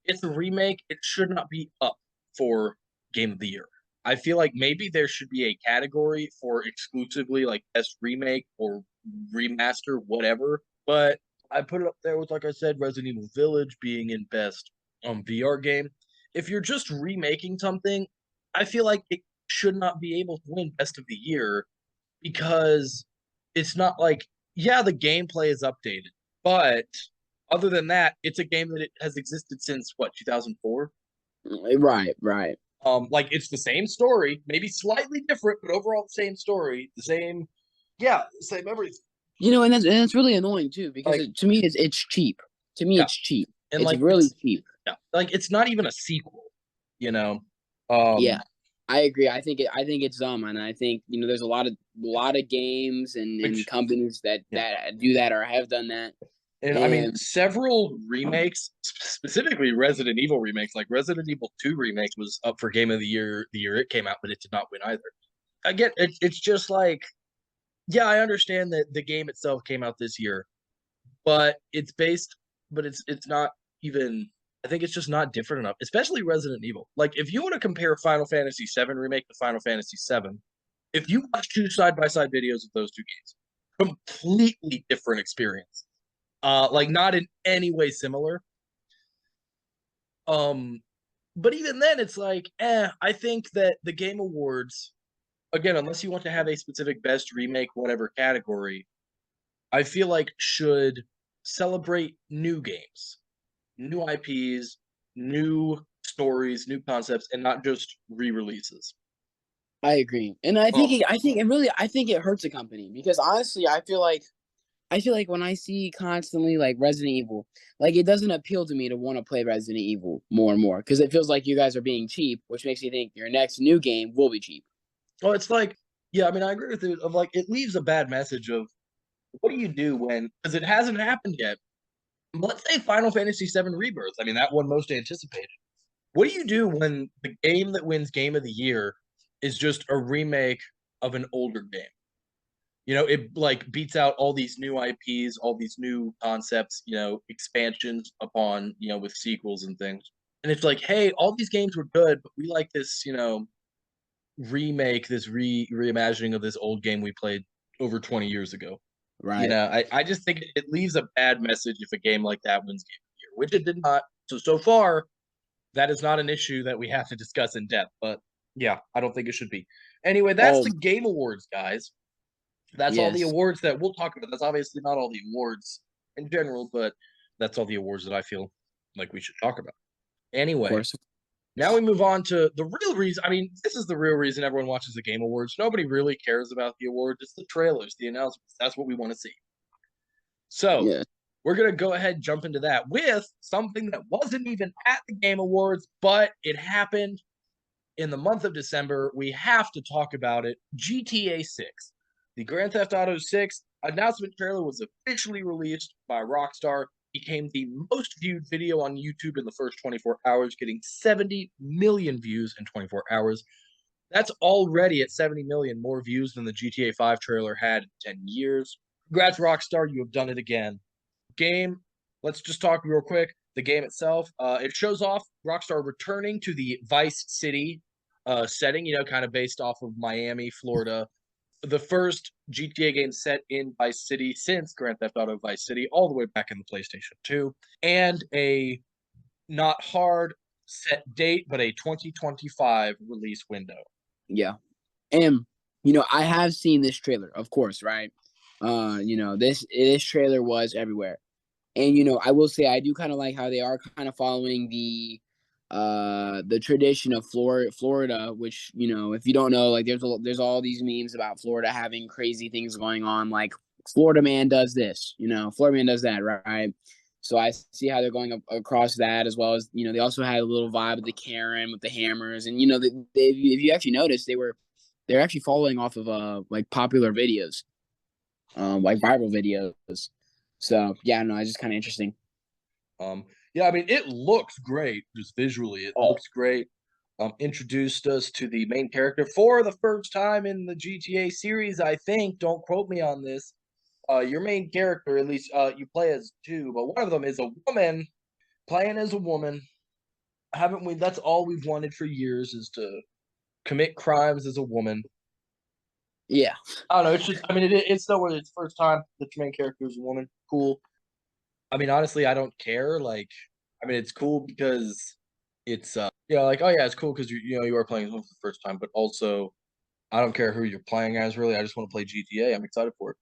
It's a remake. It should not be up for Game of the Year. I feel like maybe there should be a category for exclusively like best remake or remaster, whatever. But I put it up there with, like I said, Resident Evil Village being in best VR game. If you're just remaking something, I feel like it should not be able to win Best of the Year because it's not like, yeah, the gameplay is updated, but other than that, it's a game that it has existed since what, 2004? Right, right. Like it's the same story, maybe slightly different, but overall the same story, the same, yeah, same everything. And that's really annoying too because Like, to me it's cheap. To me yeah, it's cheap. and It's like really it's, cheap. yeah, like it's not even a sequel, you know. Yeah, Um, I agree. I think it's dumb, and I think there's a lot of games and which, companies that yeah, that do that or have done that, and I mean and several remakes, specifically Resident Evil remakes, like Resident Evil 2 remake was up for Game of the Year the year it came out, but it did not win either. I get it, it's just like, yeah, I understand that the game itself came out this year, but it's based, but it's not even. I think it's just not different enough, especially Resident Evil. Like, if you want to compare Final Fantasy VII remake to Final Fantasy VII, if you watch two side by side videos of those two games, completely different experience. Like not in any way similar. Um, but even then, it's like, I think that the Game Awards, again, unless you want to have a specific best remake, whatever category, I feel like should celebrate new games, new IPs, new stories, new concepts, and not just re-releases. I agree. And I think Um, it, I think it really I think it hurts a company because honestly, I feel like when I see constantly like Resident Evil, like it doesn't appeal to me to want to play Resident Evil more and more because it feels like you guys are being cheap, which makes me think your next new game will be cheap. well, it's like, yeah, I mean, I agree with it. Of like, it leaves a bad message of what do you do when, because it hasn't happened yet. Let's say Final Fantasy VII Rebirth. I mean, that one most anticipated. What do you do when the game that wins Game of the Year is just a remake of an older game? It like beats out all these new IPs, all these new concepts, expansions upon, with sequels and things. And it's like, hey, all these games were good, but we like this, remake, this reimagining of this old game we played over 20 years ago. Right. I just think it leaves a bad message if a game like that wins Game of the Year, which it did not. So far, that is not an issue that we have to discuss in depth. But yeah, I don't think it should be. Anyway, that's Oh the Game Awards, guys. That's all the yes, awards that we'll talk about. That's obviously not all the awards in general, but that's all the awards that I feel like we should talk about. of Anyway, course. now we move on to the real reason. I mean, this is the real reason everyone watches the Game Awards. Nobody really cares about the awards. It's the trailers, the announcements. That's what we want to see. So Yeah. we're gonna go ahead and jump into that with something that wasn't even at the Game Awards, but it happened in the month of December. We have to talk about it. GTA 6. The Grand Theft Auto 6 announcement trailer was officially released by Rockstar, became the most viewed video on YouTube in the first 24 hours, getting 70 million views in 24 hours. That's already at 70 million more views than the GTA 5 trailer had in 10 years. Congrats, Rockstar, you have done it again. Game, let's just talk real quick. The game itself, it shows off Rockstar returning to the Vice City setting, kind of based off of Miami, Florida. The first GTA game set in Vice City since Grand Theft Auto Vice City, all the way back in the PlayStation 2, and a not hard set date, but a 2025 release window. Yeah. And I have seen this trailer, of course, right? This trailer was everywhere. And I will say I do kind of like how they are kind of following the tradition of Florida, which if you don't know, like there's all these memes about Florida having crazy things going on, like Florida man does this, Florida man does that, right? So I see how they're going across that as well as they also had a little vibe of the Karen with the hammers, and if you actually notice, they're actually following off of like popular videos, like viral videos. So yeah, no, it's just kind of interesting. Yeah, I mean, it looks great just visually. It Oh looks great. Introduced us to the main character for the first time in the GTA series, I think. Don't quote me on this. Your main character, at least you play as two, but one of them is a woman playing as a woman. Haven't we? That's all we've wanted for years is to commit crimes as a woman. yeah, I don't know. It's just, I mean, it's nowhere. It's the first time that your main character is a woman. Cool. I mean, honestly, I don't care. Like, I mean, it's cool because it's like, oh yeah, it's cool because you are playing for the first time, but also I don't care who you're playing as really. I just want to play GTA. I'm excited for it.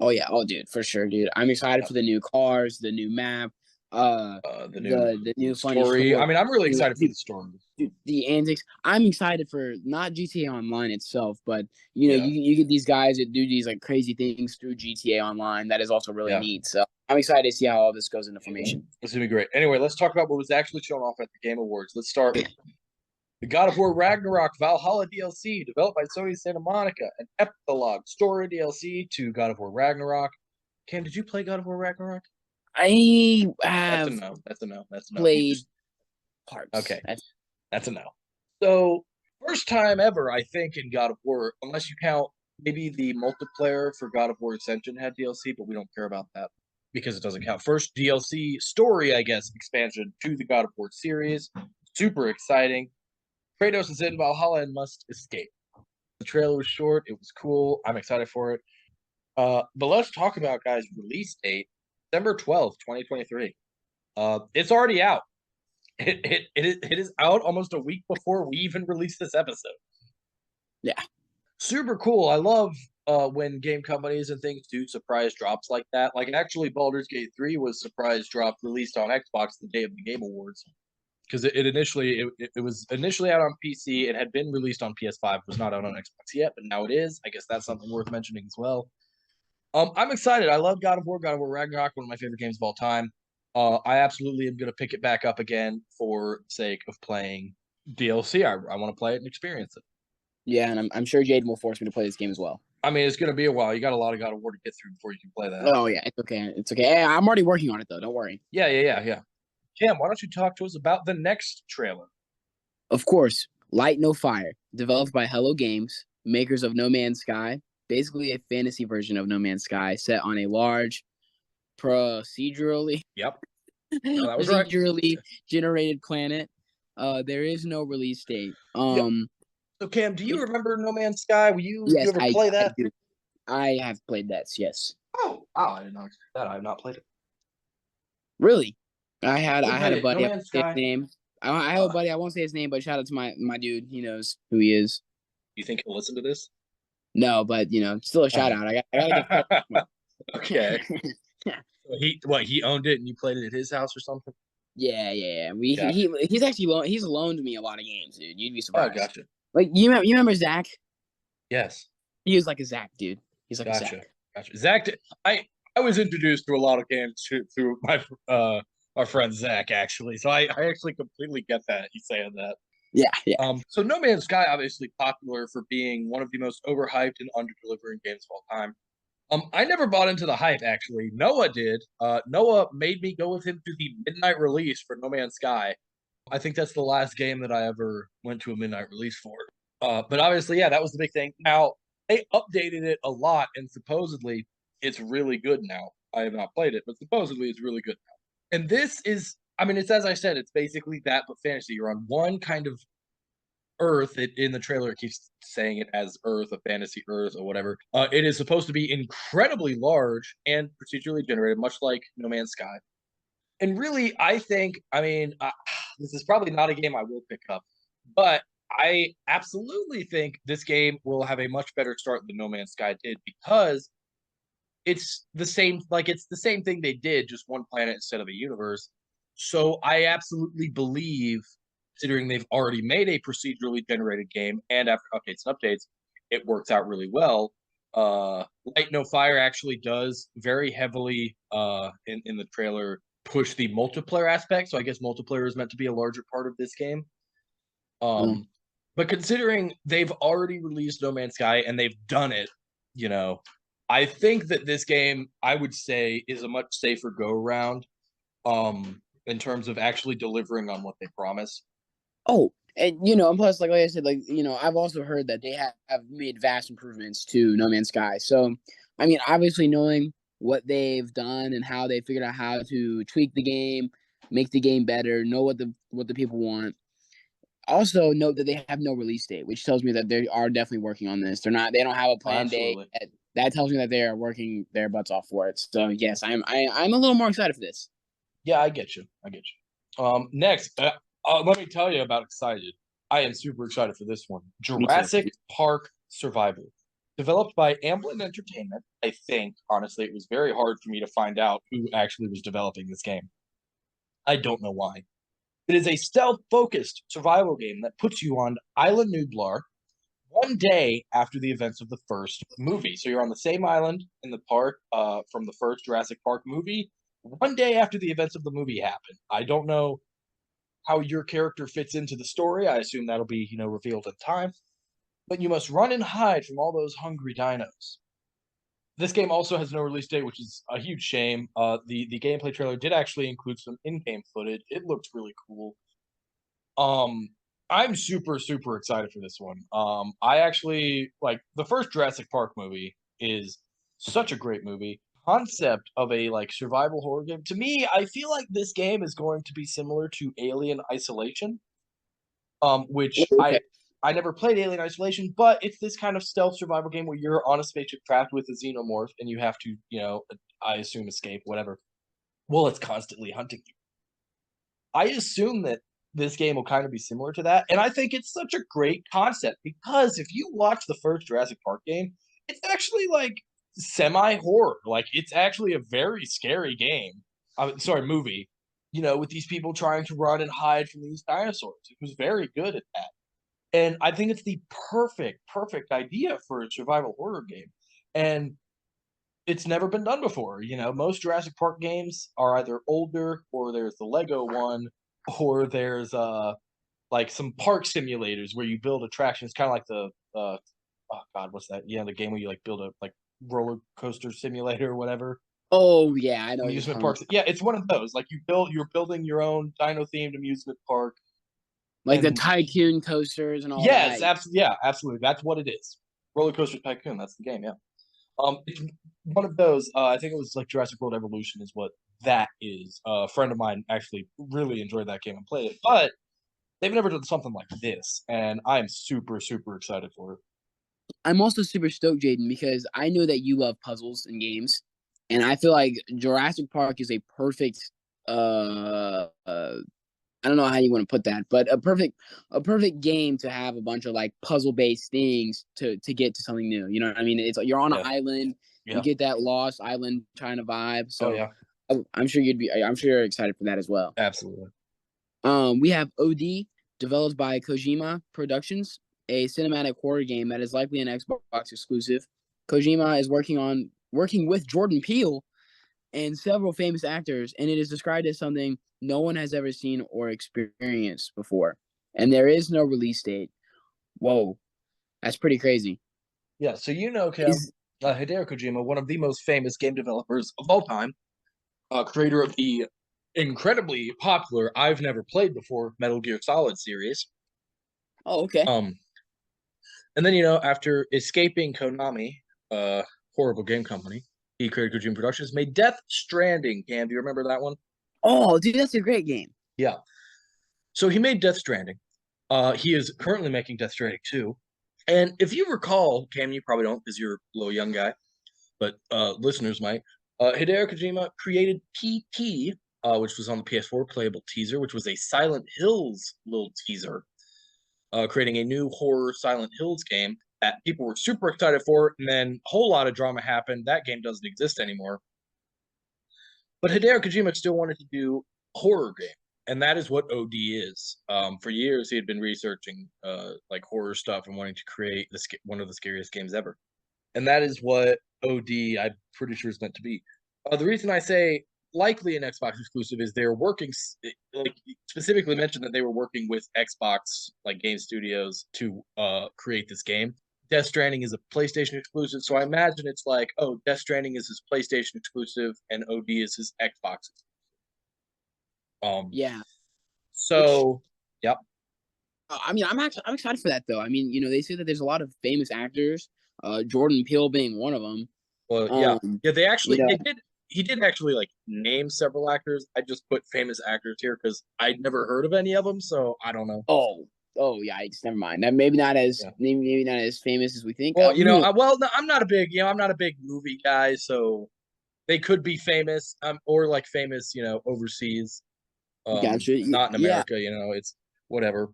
Oh yeah, oh dude, for sure, dude. I'm excited for the new cars, the new map, The new the new funny story. I store. mean, I'm really Dude, excited for the story. dude, the antics. I'm excited for not GTA Online itself, but Yeah, you get these guys that do these like crazy things through GTA Online. That is also really yeah, neat. So I'm excited to see how all this goes into formation. it's gonna be great. Anyway, let's talk about what was actually shown off at the Game Awards. Let's start with the God of War Ragnarok Valhalla DLC, developed by Sony Santa Monica, an epilogue story DLC to God of War Ragnarok. Cam, did you play God of War Ragnarok? I That's a have no. That's a no. That's a no. You played just parts. okay. That's a no. So first time ever, I think, in God of War, unless you count maybe the multiplayer for God of War Ascension had DLC, but we don't care about that because it doesn't count. First DLC story, I guess, expansion to the God of War series. Super exciting. Kratos is in Valhalla and must escape. The trailer was short. It was cool. I'm excited for it. But let's talk about, guys, release date, December 12th, 2023. It's already out. It is out almost a week before we even release this episode. Yeah. Super cool. I love when game companies and things do surprise drops like that. Like actually, Baldur's Gate 3 was surprise drop released on Xbox the day of the Game Awards because it was initially out on PC. It had been released on PS5. It was not out on Xbox yet, but now it is. I guess that's something worth mentioning as well. I'm excited. I love God of War. God of War Ragnarok, one of my favorite games of all time. I absolutely am going to pick it back up again for sake of playing DLC. I want to play it and experience it. Yeah, and I'm sure Jaden will force me to play this game as well. I mean, it's going to be a while. You got a lot of God of War to get through before you can play that. Oh yeah, it's okay. It's okay. Hey, I'm already working on it though. Don't worry. Yeah. Cam, why don't you talk to us about the next trailer? Of course, Light No Fire, developed by Hello Games, makers of No Man's Sky, basically a fantasy version of No Man's Sky set on a large procedurally Yep. No, that was right. procedurally generated planet. There is no release date. Yep. So, Cam, do you remember No Man's Sky? You Yes, ever play I that? do. I have played that. Yes, Oh, wow! I did not expect that. I have not played it. really. We I had played a it. No buddy. I Man's won't say his Sky. name. I have a buddy. I won't say his name, but shout out to my dude. He knows who he is. You think he'll listen to this? No, but still a shout out. I gotta give credit. Okay. He owned it and you played it at his house or something? Yeah. We Gotcha. he's actually he's loaned me a lot of games, dude. You'd be Oh, surprised. gotcha. Like you remember Zach? Yes. He was like a Zach, dude. He's like a Gotcha. Zach. Gotcha. Zach, I was introduced to a lot of games through my our friend Zach actually. So I actually completely get that you saying that. Yeah. So No Man's Sky obviously popular for being one of the most overhyped and under-delivering games of all time. I never bought into the hype actually. Noah did. Noah made me go with him to the midnight release for No Man's Sky. I think that's the last game that I ever went to a midnight release for. But obviously, yeah, that was the big thing. Now they updated it a lot, and supposedly it's really good now. I have not played it, but supposedly it's really good now. And this is, I mean, it's as I said, it's basically that, but fantasy. You're on one kind of Earth. In the trailer, it keeps saying it as Earth, a fantasy Earth, or whatever. It is supposed to be incredibly large and procedurally generated, much like No Man's Sky. And really, I think, I mean, this is probably not a game I will pick up, but I absolutely think this game will have a much better start than No Man's Sky did because it's the same thing they did, just one planet instead of a universe. So I absolutely believe, considering they've already made a procedurally generated game and after updates and updates, it works out really well. Light No Fire actually does very heavily in the trailer push the multiplayer aspect. So I guess multiplayer is meant to be a larger part of this game. Mm. But considering they've already released No Man's Sky and they've done it, you know, I think that this game I would say is a much safer go around in terms of actually delivering on what they promise. Oh, and and plus, like I said, I've also heard that they have made vast improvements to No Man's Sky. So, I mean, obviously knowing what they've done and how they figured out how to tweak the game, make the game better, know what the people want. Also, note that they have no release date, which tells me that they are definitely working on this. They don't have a Oh, plan date. absolutely. That tells me that they are working their butts off for it. So, yes, I'm a little more excited for this. Yeah, I get you. I get you. Next, Let me tell you about excited. I am super excited for this one. Me too. Jurassic Park Survival. Developed by Amblin Entertainment. I think, honestly, it was very hard for me to find out who actually was developing this game. I don't know why. It is a stealth-focused survival game that puts you on Island Nublar one day after the events of the first movie. So you're on the same island in the park from the first Jurassic Park movie, one day after the events of the movie happen. I don't know how your character fits into the story. I assume that'll be, revealed in time. But you must run and hide from all those hungry dinos. This game also has no release date, which is a huge shame. The gameplay trailer did actually include some in-game footage. It looked really cool. Um, I'm super super excited for this one. I actually like the first Jurassic Park movie is such a great movie. Concept of a like survival horror game. To me, I feel like this game is going to be similar to Alien Isolation. Which Oh, okay. I never played Alien Isolation, but it's this kind of stealth survival game where you're on a spaceship craft with a xenomorph and you have to, I assume escape, whatever. Well, it's constantly hunting you. I assume that this game will kind of be similar to that, and I think it's such a great concept because if you watch the first Jurassic Park game, it's actually like semi horror. Like it's actually a very scary game. Sorry, movie. With these people trying to run and hide from these dinosaurs. It was very good at that. And I think it's the perfect idea for a survival horror game. And it's never been done before. Most Jurassic Park games are either older or there's the Lego one or there's like some park simulators where you build attractions, kind of like the oh god, what's that? Yeah, the game where you like build a like roller coaster simulator or whatever. Oh yeah, I know what you're Amusement talking parks. about. Yeah, it's one of those. Like you're building your own dino themed amusement park. Like the And tycoon coasters and all yes, that. absolutely. Yeah, absolutely. That's what it is. Roller Coaster Tycoon. That's the game. Yeah. It's one of those. I think it was like Jurassic World Evolution is what that is. A friend of mine actually really enjoyed that game and played it, but they've never done something like this, and I'm super super excited for it. I'm also super stoked, Jaden, because I know that you love puzzles and games, and I feel like Jurassic Park is a perfect I don't know how you want to put that, but a perfect game to have a bunch of like puzzle based things to get to something new. You know what I mean? It's like you're on an Yeah. island, you Yeah. get that lost island kind of vibe. Oh So yeah. I'm sure I'm sure you're excited for that as well. Absolutely. We have OD, developed by Kojima Productions, a cinematic horror game that is likely an Xbox exclusive. Kojima is working with Jordan Peele and several famous actors, and it is described as something no one has ever seen or experienced before. And there is no release date. Whoa, that's pretty crazy. Yeah. So Cam, Is Hideo Kojima, one of the most famous game developers of all time, creator of the incredibly popular I've never played before Metal Gear Solid series. oh okay. Um, And then, after escaping Konami, horrible game company, he created Kojima Productions, made Death Stranding. Cam, do you remember that one? Oh, dude, that's a great game. Yeah. So he made Death Stranding. He is currently making Death Stranding 2. And if you recall, Cam, you probably don't because you're a little young guy, but listeners might. Hideo Kojima created PT, which was on the PS4 playable teaser, which was a Silent Hills little teaser, creating a new horror Silent Hills game that people were super excited for, and then a whole lot of drama happened. That game doesn't exist anymore. But Hideo Kojima still wanted to do a horror game, and that is what OD is. For years, he had been researching like horror stuff and wanting to create one of the scariest games ever, and that is what OD, I'm pretty sure, is meant to be. The reason I say likely an Xbox exclusive is they're working, like specifically mentioned that they were working with Xbox like game studios to create this game. Death Stranding is a PlayStation exclusive, so I imagine it's like, oh, Death Stranding is his PlayStation exclusive and OD is his Xbox. Um, Yeah. Which so yep, I mean, I'm excited for that though. I mean, they say that there's a lot of famous actors, Jordan Peele being one of them. well, yeah, Um, yeah. They you actually know, they did. He did actually like name several actors. I just put famous actors here because I'd never heard of any of them, so I don't know. oh, oh, yikes, never mind. That maybe not as Yeah. maybe not as famous as we think. Well, Who knows? no, I'm not a big, I'm not a big movie guy, so they could be famous, or like famous, overseas. Gotcha. Not in Yeah, America, it's whatever.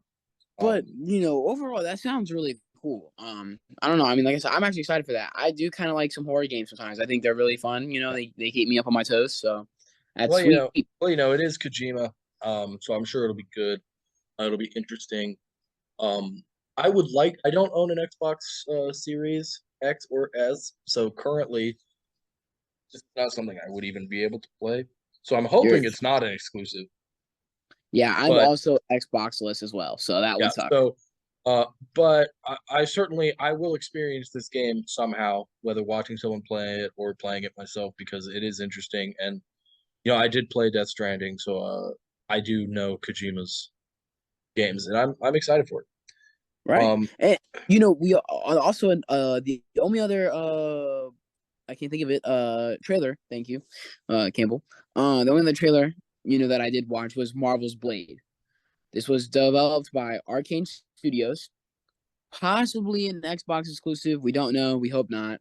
but Um, overall, that sounds really cool. I don't know. I mean, like I said, I'm actually excited for that. I do kind of like some horror games sometimes. I think they're really fun. yeah. They keep me up on my toes. So that's Well, sweet. it is Kojima, so I'm sure it'll be good. It'll be interesting. Um, I don't own an Xbox Series X or S, so currently it's not something I would even be able to play. So I'm You're hoping it's not an exclusive. Yeah, I'm But also Xbox list as well, so that yeah, would suck. so but I certainly I will experience this game somehow, whether watching someone play it or playing it myself, because it is interesting. And I did play Death Stranding, so I do know Kojima's games, and I'm excited for it. Right. Um, And we are also the only other I can't think of it trailer, thank you, Campbell. The only other trailer, that I did watch was Marvel's Blade. This was developed by Arcane Studios, possibly an Xbox exclusive. We don't know. We hope not.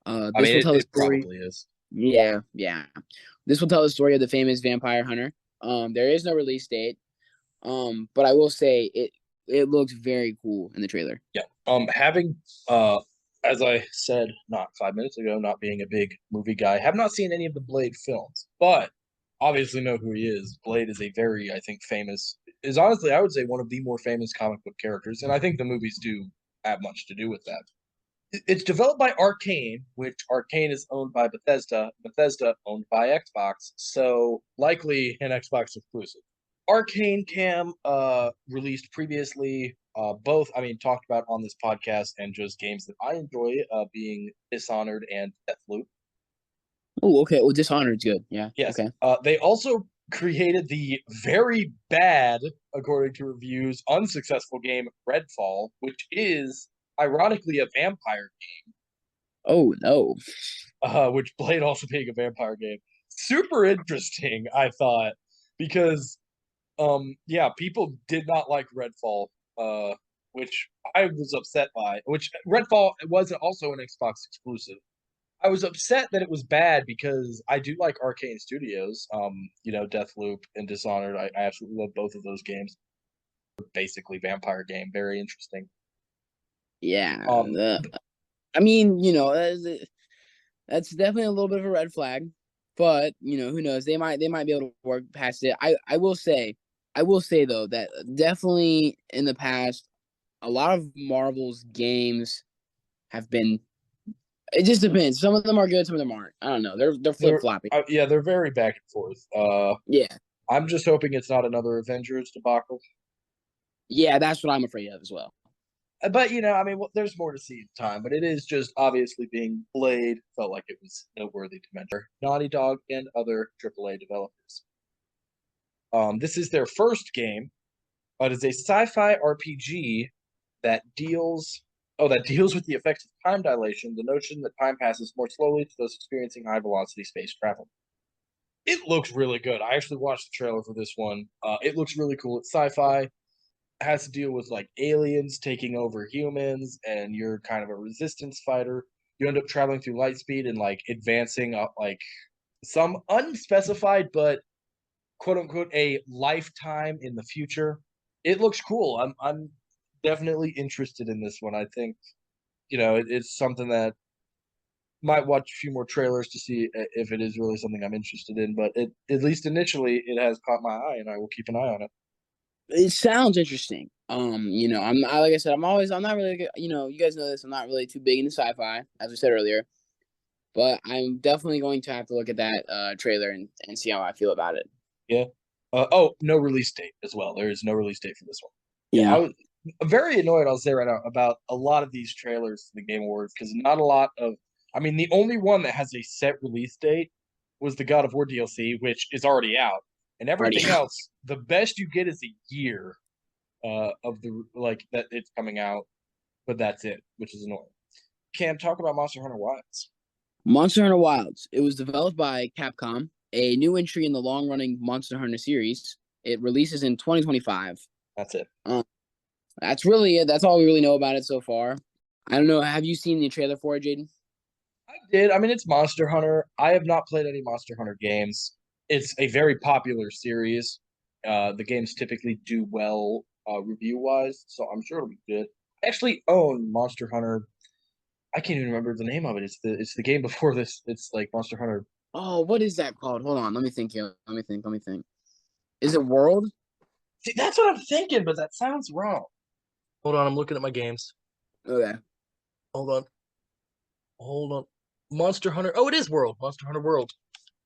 I This mean, will it, tell the it story. probably is. Yeah, yeah. This will tell the story of the famous vampire hunter. There is no release date. But I will say it looks very cool in the trailer. Yeah. Having as I said not 5 minutes ago, not being a big movie guy, have not seen any of the Blade films, but obviously know who he is. Blade is a very, I think, famous is honestly, I would say, one of the more famous comic book characters, and I think the movies do have much to do with that. It's developed by Arcane, which Arcane is owned by Bethesda. Bethesda owned by Xbox, so likely an Xbox exclusive. Arcane Cam released previously both, I mean, talked about on this podcast, and just games that I enjoy, being Dishonored and Deathloop. Oh, okay. Well, Dishonored's good. Yeah. Yes. Okay. They also created the very bad, according to reviews, unsuccessful game Redfall, which is ironically a vampire Oh no. game, which Blade also being a vampire game. Super interesting, I thought, because yeah, people did not like Redfall, which I was upset by. Which Redfall was also an Xbox exclusive. I was upset that it was bad because I do like Arcane Studios. Deathloop and Dishonored. I absolutely love both of those games. Basically, vampire game, very interesting. Yeah. Um, I mean, that's definitely a little bit of a red flag, but who knows? They might be able to work past it. I will say though that definitely in the past, a lot of Marvel's games have been. It just depends. Some of them are good, some of them aren't. I don't know. They're flip flopping. yeah, they're very back and forth. Yeah. I'm just hoping it's not another Avengers debacle. Yeah, that's what I'm afraid of as well. But I mean, well, there's more to see in time. But it is just obviously being Blade felt like it was noteworthy to mention. Naughty Dog and other AAA developers. This is their first game. It is a sci-fi RPG that deals with the effects of time dilation, the notion that time passes more slowly to those experiencing high velocity space travel. It looks really good. I actually watched the trailer for this one. It looks really cool. It's sci-fi, has to deal with like aliens taking over humans, and you're kind of a resistance fighter. You end up traveling through light speed and like advancing up like some unspecified but quote unquote a lifetime in the future. It looks cool. I'm definitely interested in this one. I think it's something that might watch a few more trailers to see if it is really something I'm interested in. But it at least initially it has caught my eye, and I will keep an eye on it. It sounds interesting. Like I said, I'm not really, you guys know this. I'm not really too big into sci-fi, as I said earlier. But I'm definitely going to have to look at that trailer and see how I feel about it. Yeah. Oh, no release date as well. There is no release date for this one. Yeah, I Yeah. was very annoyed, I'll say right now, about a lot of these trailers to the Game Awards, because not a lot of. I mean, the only one that has a set release date was the God of War DLC, which is already out, and Already. everything else, the best you get is a year of the like that it's coming out, but that's it, which is annoying. Cam, talk about Monster Hunter Wilds. Monster Hunter Wilds. It was developed by Capcom, a new entry in the long-running Monster Hunter series. It releases in 2025. That's it. That's really it. That's all we really know about it so far. I don't know. Have you seen the trailer for it, Jaden? I did. I mean, it's Monster Hunter. I have not played any Monster Hunter games. It's a very popular series, The games typically do well review wise, so I'm sure it'll be good. I actually own Monster Hunter. I can't even remember the name of it. It's the game before this. It's like Monster Hunter. Oh, what is that called? Hold on, let me think here. Let me think. Let me think. Is it World? See, that's what I'm thinking, but that sounds wrong. Hold on, I'm looking at my games. Okay. Hold on, hold on. Monster Hunter. Oh, it is World. Monster Hunter World.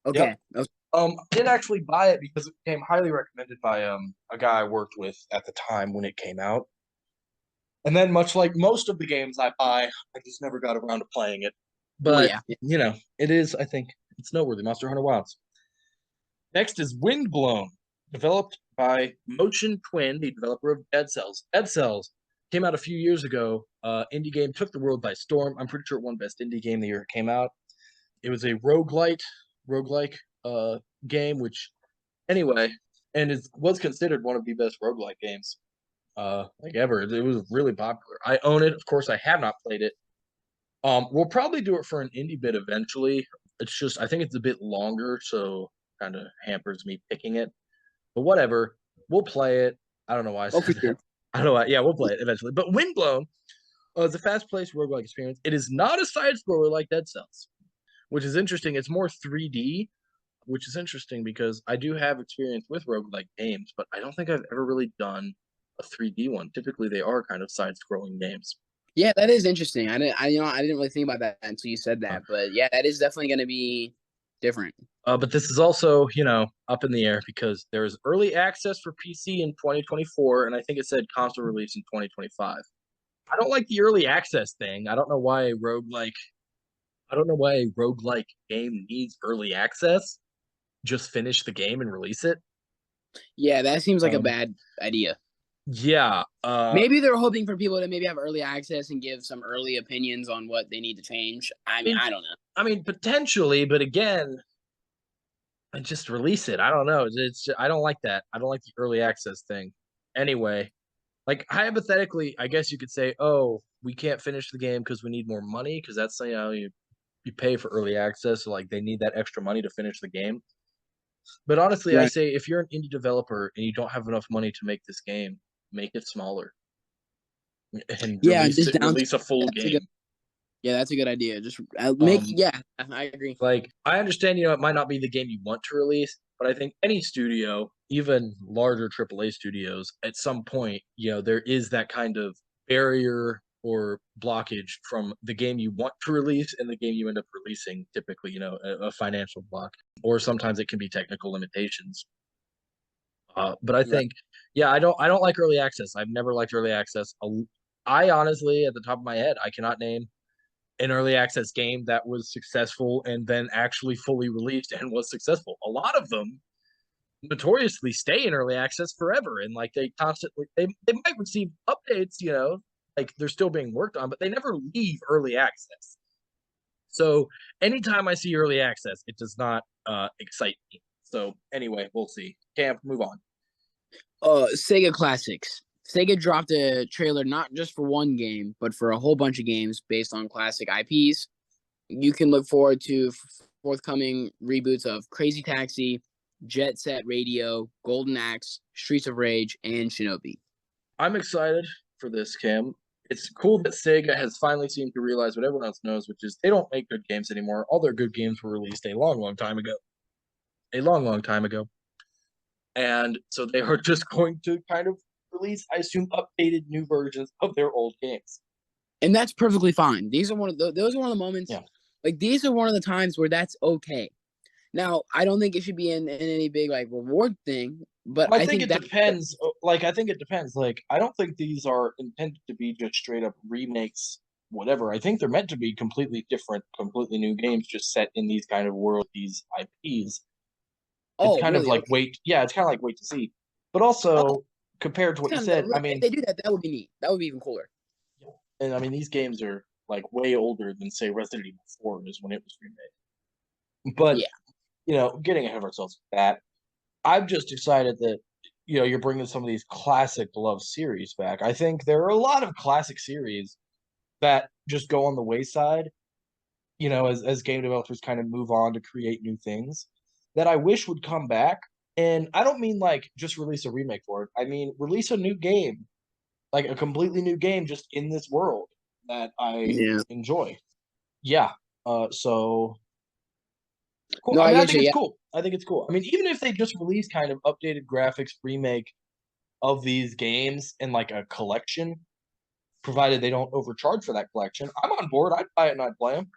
Yep. Okay. I did actually buy it because it became highly recommended by a guy I worked with at the time when it came out. And then, much like most of the games I buy, I just never got around to playing it. Well, But yeah. it is. I think it's noteworthy. Monster Hunter Wilds. Next is Windblown, developed by Motion Twin, the developer of Dead Cells. Dead Cells came out a few years ago. Indie game took the world by storm. I'm pretty sure it won Best Indie Game the year it came out. It was a roguelike game, which anyway, and it was considered one of the best roguelike games like ever. It was really popular. I own it. Of course, I have not played it. We'll probably do it for an indie bit eventually. It's just I think it's a bit longer, so kind of hampers me picking it. But whatever, we'll play it. I don't know why I Oh, for said that. sure. I don't know why. Yeah, we'll play it eventually. But Windblown is a fast-paced roguelike experience. It is not a side scroller like Dead Cells, which is interesting. It's more 3D, which is interesting because I do have experience with roguelike games, but I don't think I've ever really done a 3D one. Typically, they are kind of side-scrolling games. Yeah, that is interesting. I didn't really think about that until you said Uh, that. But yeah, that is definitely going to be different. but this is also, up in the air because there is early access for PC in 2024, and I think it said console release in 2025. I don't like the early access thing. I don't know why a roguelike game needs early access. Just finish the game and release it. Yeah, that seems like a Um, bad idea. yeah. Maybe they're hoping for people to maybe have early access and give some early opinions on what they need to change. I mean, I don't know. I mean, potentially, but again, I just release it. I don't know. I don't like that. I don't like the early access thing. Anyway, like hypothetically, I guess you could say, "Oh, we can't finish the game because we need more money," because that's you pay for early access, so like they need that extra money to finish the game. But honestly, I Right. say if you're an indie developer and you don't have enough money to make this game, make it smaller and Yeah, just down. release a full That's a good. game. Yeah, that's a good idea. Just make. Um, Yeah, I agree. Like, I understand, it might not be the game you want to release, but I think any studio, even larger AAA studios, at some point, there is that kind of barrier or blockage from the game you want to release and the game you end up releasing, typically, a financial block, or sometimes it can be technical limitations. But I Right. think, yeah, I don't like early access. I've never liked early access. I honestly, at the top of my head, I cannot name an early access game that was successful and then actually fully released and was successful. A lot of them notoriously stay in early access forever, and like they constantly they might receive updates, like they're still being worked on, but they never leave early access. So anytime I see early access, it does not excite me. So anyway, we'll see. Camp, move on. Sega Classics. Sega dropped a trailer not just for one game, but for a whole bunch of games based on classic IPs. You can look forward to forthcoming reboots of Crazy Taxi, Jet Set Radio, Golden Axe, Streets of Rage, and Shinobi. I'm excited for this, Cam. It's cool that Sega has finally seemed to realize what everyone else knows, which is they don't make good games anymore. All their good games were released a long, long time ago. A long, long time ago. And so they are just going to kind of release, I assume, updated new versions of their old games. And that's perfectly fine. These are those are one of the moments, Yeah. like these are one of the times where that's okay. Now, I don't think it should be in any big like reward thing, but Well, I I think think it that depends. Like, I think it depends. Like, I don't think these are intended to be just straight up remakes, whatever. I think they're meant to be completely different, completely new games, just set in these kind of world, these IPs. It's oh kind of really like okay. yeah, it's kind of like wait to see. But Oh, also, compared to what you it's kind of said, I if mean, they do that, that would be neat. That would be even cooler. and I mean, these games are like way older than say Resident Evil 4 is when it was remade. But Yeah. getting ahead of ourselves with that, I'm just excited that you're bringing some of these classic beloved series back. I think there are a lot of classic series that just go on the wayside, as game developers kind of move on to create new things that I wish would come back. And I don't mean like just release a remake for it. I mean release a new game, like a completely new game just in this world that I Yeah. enjoy. Yeah. So cool. No, I I mean, I get think you. it's Yeah. cool. I think it's cool. I mean, even if they just release kind of updated graphics remake of these games in like a collection, provided they don't overcharge for that collection, I'm on board. I'd buy it and I'd play them.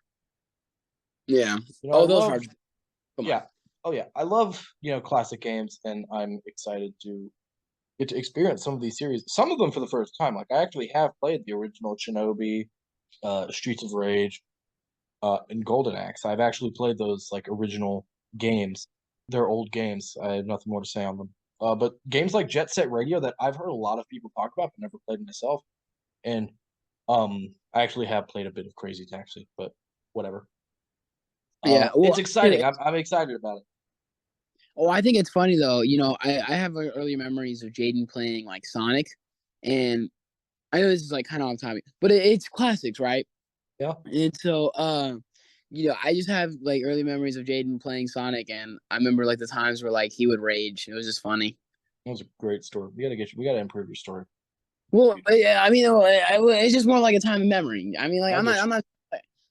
Yeah. I Oh, those love, charges. Come on. yeah. Oh yeah, I love classic games, and I'm excited to get to experience some of these series. Some of them for the first time. Like I actually have played the original Shinobi, Streets of Rage, and Golden Axe. I've actually played those like original games. They're old games. I have nothing more to say on them. But games like Jet Set Radio that I've heard a lot of people talk about, but never played myself. And I actually have played a bit of Crazy Taxi, but whatever. Yeah. It's Well, exciting. I'm excited about it. oh, I think it's funny though. I have early memories of Jaden playing like Sonic, and I know this is like kind of off topic, but it's classics, right? Yeah, And so, I just have like early memories of Jaden playing Sonic, and I remember like the times where like he would rage. It was just funny. that was a great story. We gotta improve your story. Well, yeah, I mean, it's just more like a time of memory. I mean, like I get I'm you. not.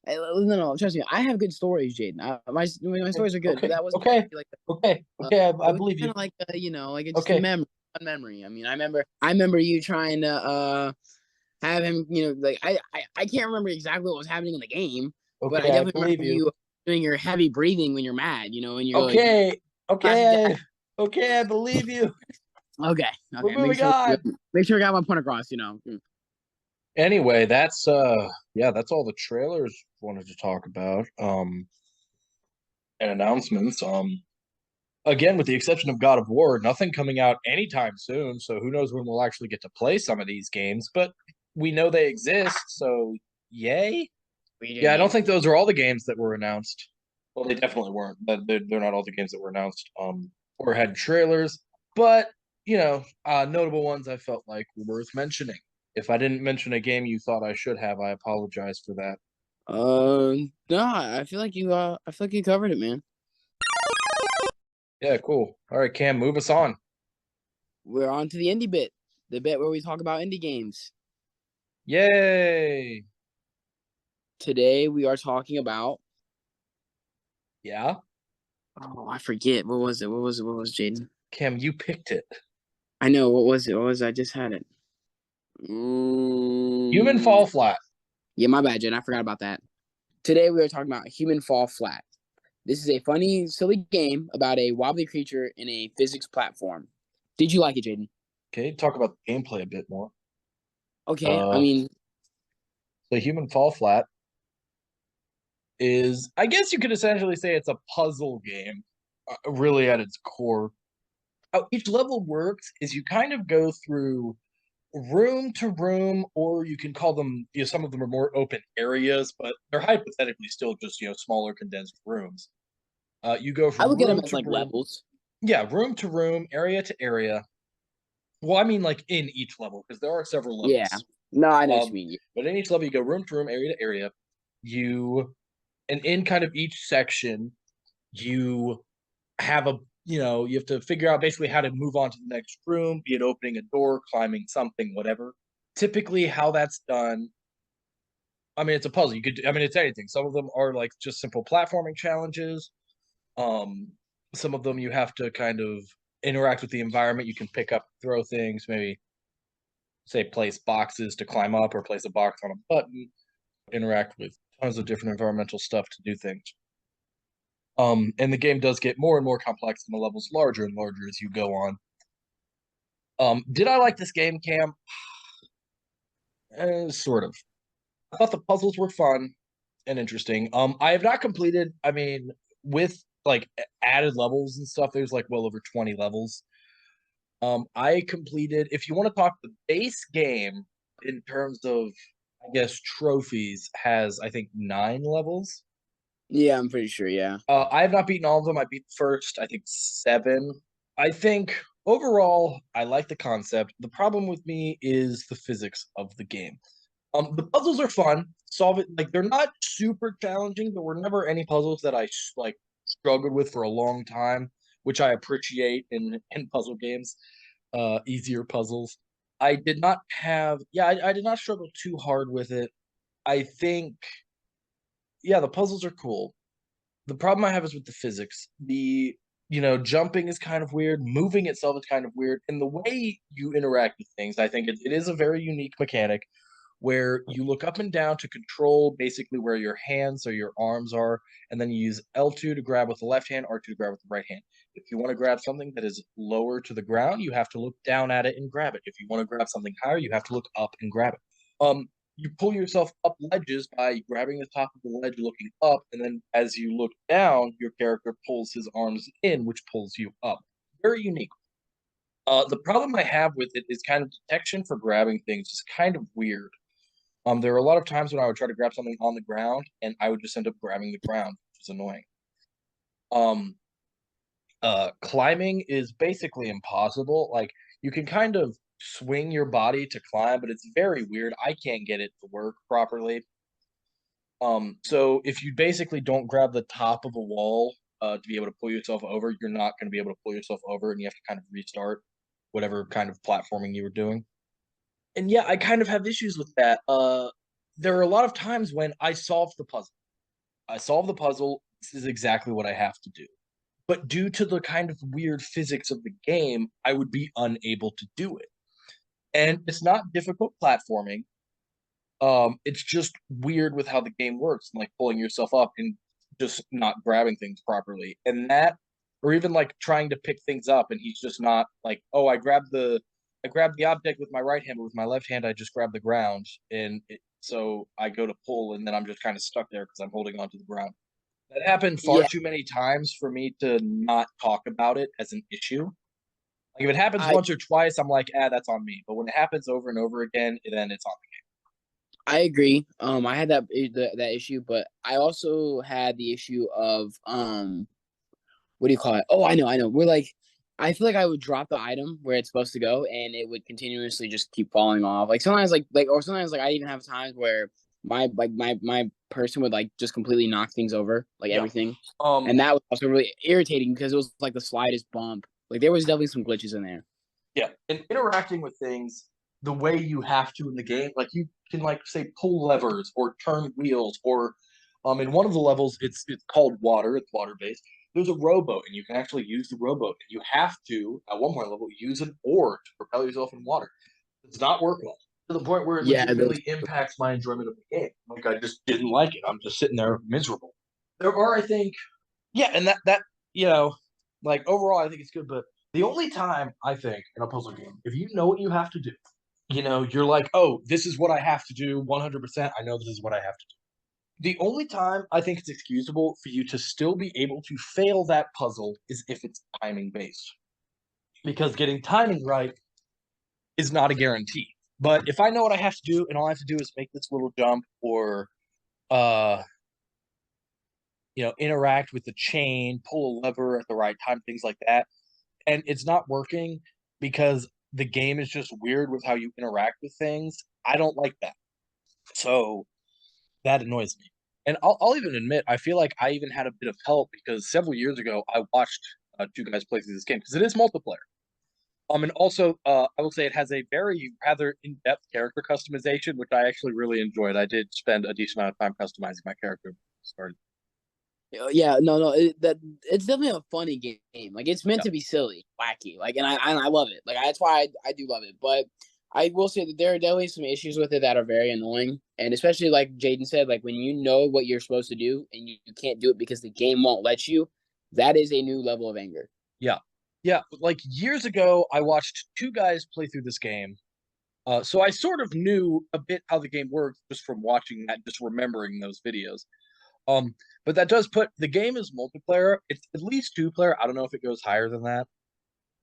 No, trust me, I have good stories, Jaden. My Okay, stories are good, but okay, that wasn't okay, like okay, uh, okay. I it was believe kind you. of like like it's just a Okay, memory, fun memory. I mean, I remember you trying to have him, like I can't remember exactly what was happening in the game, but I okay. I definitely remember believe you. you doing your heavy breathing when you're mad, and you're like Okay, classic dad. okay, okay. I believe you. Okay, We're okay, moving on. make sure I got my point across. Anyway, that's yeah, that's all the trailers wanted to talk about. And announcements. Again, with the exception of God of War, nothing coming out anytime soon. So who knows when we'll actually get to play some of these games, but we know they exist, so yay. We do, Yeah, I don't yeah. think those are all the games that were announced. Well, they definitely weren't. But they're not all the games that were announced or had trailers. But, notable ones I felt like were worth mentioning. If I didn't mention a game you thought I should have, I apologize for that. No, I feel like you covered it, man. Yeah, cool. All right, Cam, move us on. We're on to the indie bit, the bit where we talk about indie games. Yay. Today we are talking about. Yeah, Oh, I forget. What was it? What was Jaden? Cam, you picked it. I know. What was it? What was it? I just had it. Human Mm, Fall Flat. yeah, my bad, Jaden. I forgot about that. Today we are talking about Human Fall Flat. This is a funny, silly game about a wobbly creature in a physics platform. Did you like it, Jaden? Okay, talk about the gameplay a bit more. Okay. I Uh, mean, the Human Fall Flat is, I guess you could essentially say it's a puzzle game, really at its core. How each level works is you kind of go through room to room, or you can call them, some of them are more open areas, but they're hypothetically still just, smaller condensed rooms. You go I from look at them room as to like room, levels. yeah, room to room, area to area. Well, I mean, like in each level, because there are several Yeah. levels. No, I know what you Um, mean. but in each level, you go room to room, area to area. You and in kind of each section, you have you have to figure out basically how to move on to the next room, be it opening a door, climbing something, whatever. Typically, how that's done. I mean, it's a puzzle. I mean, it's anything. Some of them are like just simple platforming challenges. Um, some of them you have to kind of interact with the environment. You can pick up, throw things, maybe say place boxes to climb up or place a box on a button, interact with tons of different environmental stuff to do things. And the game does get more and more complex and the levels larger and larger as you go on. Did I like this game, Cam? Sort of. I thought the puzzles were fun and interesting. I have not completed, I mean, with like added levels and stuff, there's like well over 20 levels. I completed, if you want to talk the base game in terms of, I guess, trophies, has I think 9 levels. Yeah, I'm pretty sure. Yeah. I have not beaten all of them. I beat the first, I think 7. I think overall, I like the concept. The problem with me is the physics of the game. The puzzles are fun. Solve it like they're not super challenging. There were never any puzzles that I like struggled with for a long time. which I appreciate in puzzle games, easier puzzles. I did not have yeah, I did not struggle too hard with it. I think yeah, the puzzles are cool. The problem I have is with the physics. Jumping is kind of weird, moving itself is kind of weird, and the way you interact with things, I think it is a very unique mechanic where you look up and down to control basically where your hands or your arms are, and then you use L2 to grab with the left hand, R2 to grab with the right hand. If you want to grab something that is lower to the ground, you have to look down at it and grab it. If you want to grab something higher, you have to look up and grab it. You pull yourself up ledges by grabbing the top of the ledge, looking up, and then as you look down, your character pulls his arms in, which pulls you up. Very unique. The problem I have with it is kind of detection for grabbing things is kind of weird. There are a lot of times when I would try to grab something on the ground, and I would just end up grabbing the ground, which is annoying. Um, Climbing is basically impossible. Like you can kind of swing your body to climb, but it's very weird. I can't get it to work properly. So if you basically don't grab the top of a wall to be able to pull yourself over, you're not going to be able to pull yourself over, and you have to kind of restart whatever kind of platforming you were doing. And yeah, I kind of have issues with that. There are a lot of times when I solve the puzzle. I solve the puzzle. This is exactly what I have to do. But due to the kind of weird physics of the game, I would be unable to do it. And it's not difficult platforming. It's just weird with how the game works, and like pulling yourself up and just not grabbing things properly. And that, or even like trying to pick things up, and he's just not like, oh, I grabbed the object with my right hand, but with my left hand, I just grabbed the ground, and so I go to pull, and then I'm just kind of stuck there because I'm holding onto the ground. That happened far Yeah, too many times for me to not talk about it as an issue. Like if it happens I once or twice, I'm like, that's on me. But when it happens over and over again, then it's on I agree. I had that issue, but I also had the issue of what do you call it? Oh, I know. I feel like I would drop the item where it's supposed to go, and it would continuously just keep falling off. Like sometimes, or sometimes, like I even have times where my person would like just completely knock things over, like yeah. everything, Um, and that was also really irritating because it was like the slightest bump. Like there was definitely some glitches in there. Yeah, and interacting with things the way you have to in the game, like you can like say pull levers or turn wheels or in one of the levels it's called water, it's water based. There's a rowboat and you can actually use the rowboat and you have to at one point level use an oar to propel yourself in water. It does not work well to the point where it Yeah, those. legitimately impacts my enjoyment of the game. Like I just didn't like it. I'm just sitting there miserable. There are, I think, yeah, and that you know, like overall, I think it's good. But the only time I think in a puzzle game, if you know what you have to do, you're like, oh, this is what I have to do, 100%. I know this is what I have to do. The only time I think it's excusable for you to still be able to fail that puzzle is if it's timing based, because getting timing right is not a guarantee. But if I know what I have to do, and all I have to do is make this little jump or uh interact with the chain, pull a lever at the right time, things like that, and it's not working because the game is just weird with how you interact with things. I don't like that. So that annoys me. And I'll even admit, I feel like I even had a bit of help because several years ago I watched two guys play through this game because it is multiplayer. And also, I will say it has a very rather in-depth character customization, which I actually really enjoyed. I did spend a decent amount of time customizing my character. Started. Yeah, no, that it's definitely a funny game. Like it's meant Yeah. to be silly, wacky. Like, and I love it. Like that's why I do love it. But I will say that there are definitely some issues with it that are very annoying, and especially like Jaden said, like when you know what you're supposed to do and you can't do it because the game won't let you. That is a new level of anger. Yeah. Yeah. Like years ago, I watched two guys play through this game. So I sort of knew a bit how the game worked just from watching that, just remembering those videos. Um, but that does put the game is multiplayer. It's at least two player. I don't know if it goes higher than that.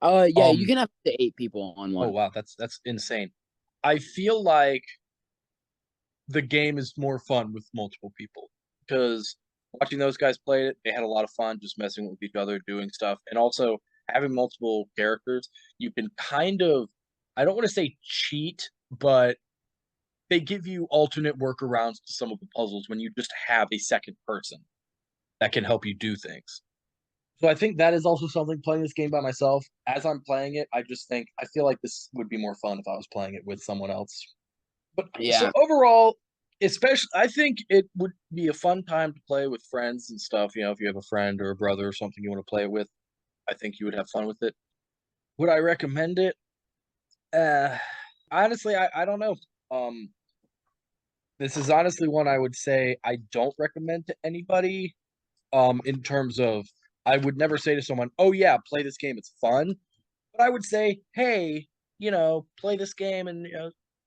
Yeah, you Um, can have up to 8 people on oh one. wow, that's insane. I feel like the game is more fun with multiple people because watching those guys play it, they had a lot of fun just messing with each other, doing stuff, and also having multiple characters. You can kind of, I don't want to say cheat, but they give you alternate workarounds to some of the puzzles when you just have a second person that can help you do things. So I think that is also something playing this game by myself. As I'm playing it, I just think I feel like this would be more fun if I was playing it with someone else. But so Yeah. overall, especially I think it would be a fun time to play with friends and stuff. You know, if you have a friend or a brother or something you want to play with, I think you would have fun with it. Would I recommend it? Uh, honestly, I don't know. Um, this is honestly one I would say I don't recommend to anybody. In terms of, I would never say to someone, "Oh yeah, play this game; it's fun." But I would say, "Hey, play this game and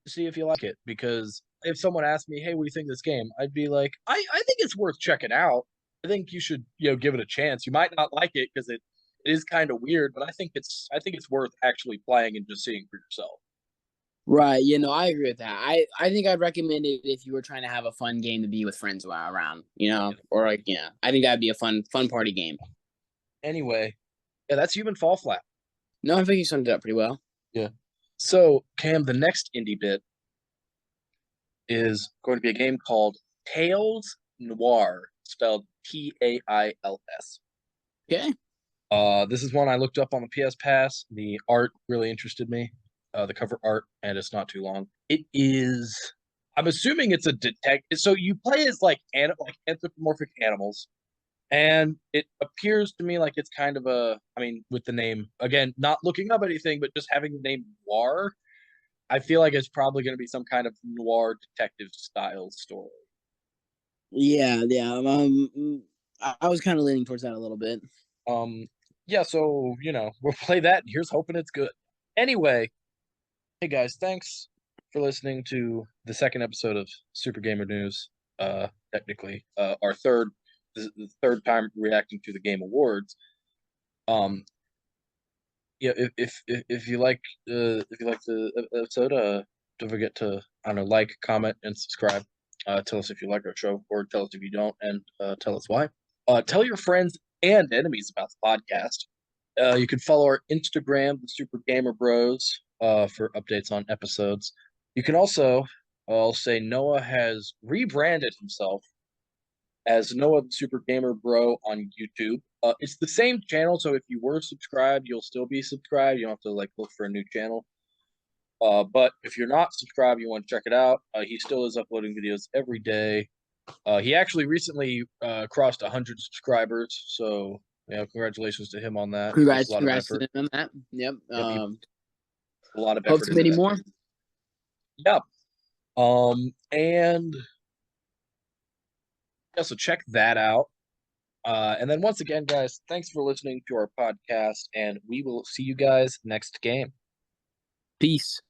see if you like it." Because if someone asked me, "Hey, what do you think of this game?" I'd be like, "I think it's worth checking out. I think you should give it a chance. You might not like it because it is kind of weird, but I think it's worth actually playing and just seeing for yourself." Right. I agree with that. I think I'd recommend it if you were trying to have a fun game to be with friends while around, or like, I think that'd be a fun party game. Anyway, yeah, that's Human Fall Flat. No, I think you summed it up pretty well. Yeah. So, Cam, the next indie bit is going to be a game called Tales Noir, spelled Tails. Okay. This is one I looked up on the PS Pass. The art really interested me, the cover art, and it's not too long. It is. I'm assuming it's a detective. So you play as like anthropomorphic animals, and it appears to me like it's kind of a. I mean, with the name again, not looking up anything, but just having the name Noir, I feel like it's probably going to be some kind of noir detective style story. Yeah, yeah. I was kind of leaning towards that a little bit. Um, yeah, so we'll play that. Here's hoping it's good. Anyway, hey guys, thanks for listening to the second episode of Super Gamer News. Technically, our the third time reacting to the Game Awards. Um, yeah, if you like the episode, don't forget to I don't know, like, comment, and subscribe. Tell us if you like our show, or tell us if you don't, and tell us why. Tell your friends and enemies about the podcast. You can follow our Instagram, the Super Gamer Bros, for updates on episodes. You can also, I'll say Noah has rebranded himself as Noah the Super Gamer Bro on YouTube. It's the same channel, so if you were subscribed, you'll still be subscribed. You don't have to look for a new channel. But if you're not subscribed, you want to check it out. He still is uploading videos every day. He actually recently crossed 100 subscribers, so yeah, congratulations to him on that. He puts a lot of Congrats to effort. them on that. Yep. Yep, he puts a lot of Hope effort to into many that more. channel. Yep. And yeah, so check that out. And then once again, guys, thanks for listening to our podcast, and we will see you guys next game. Peace.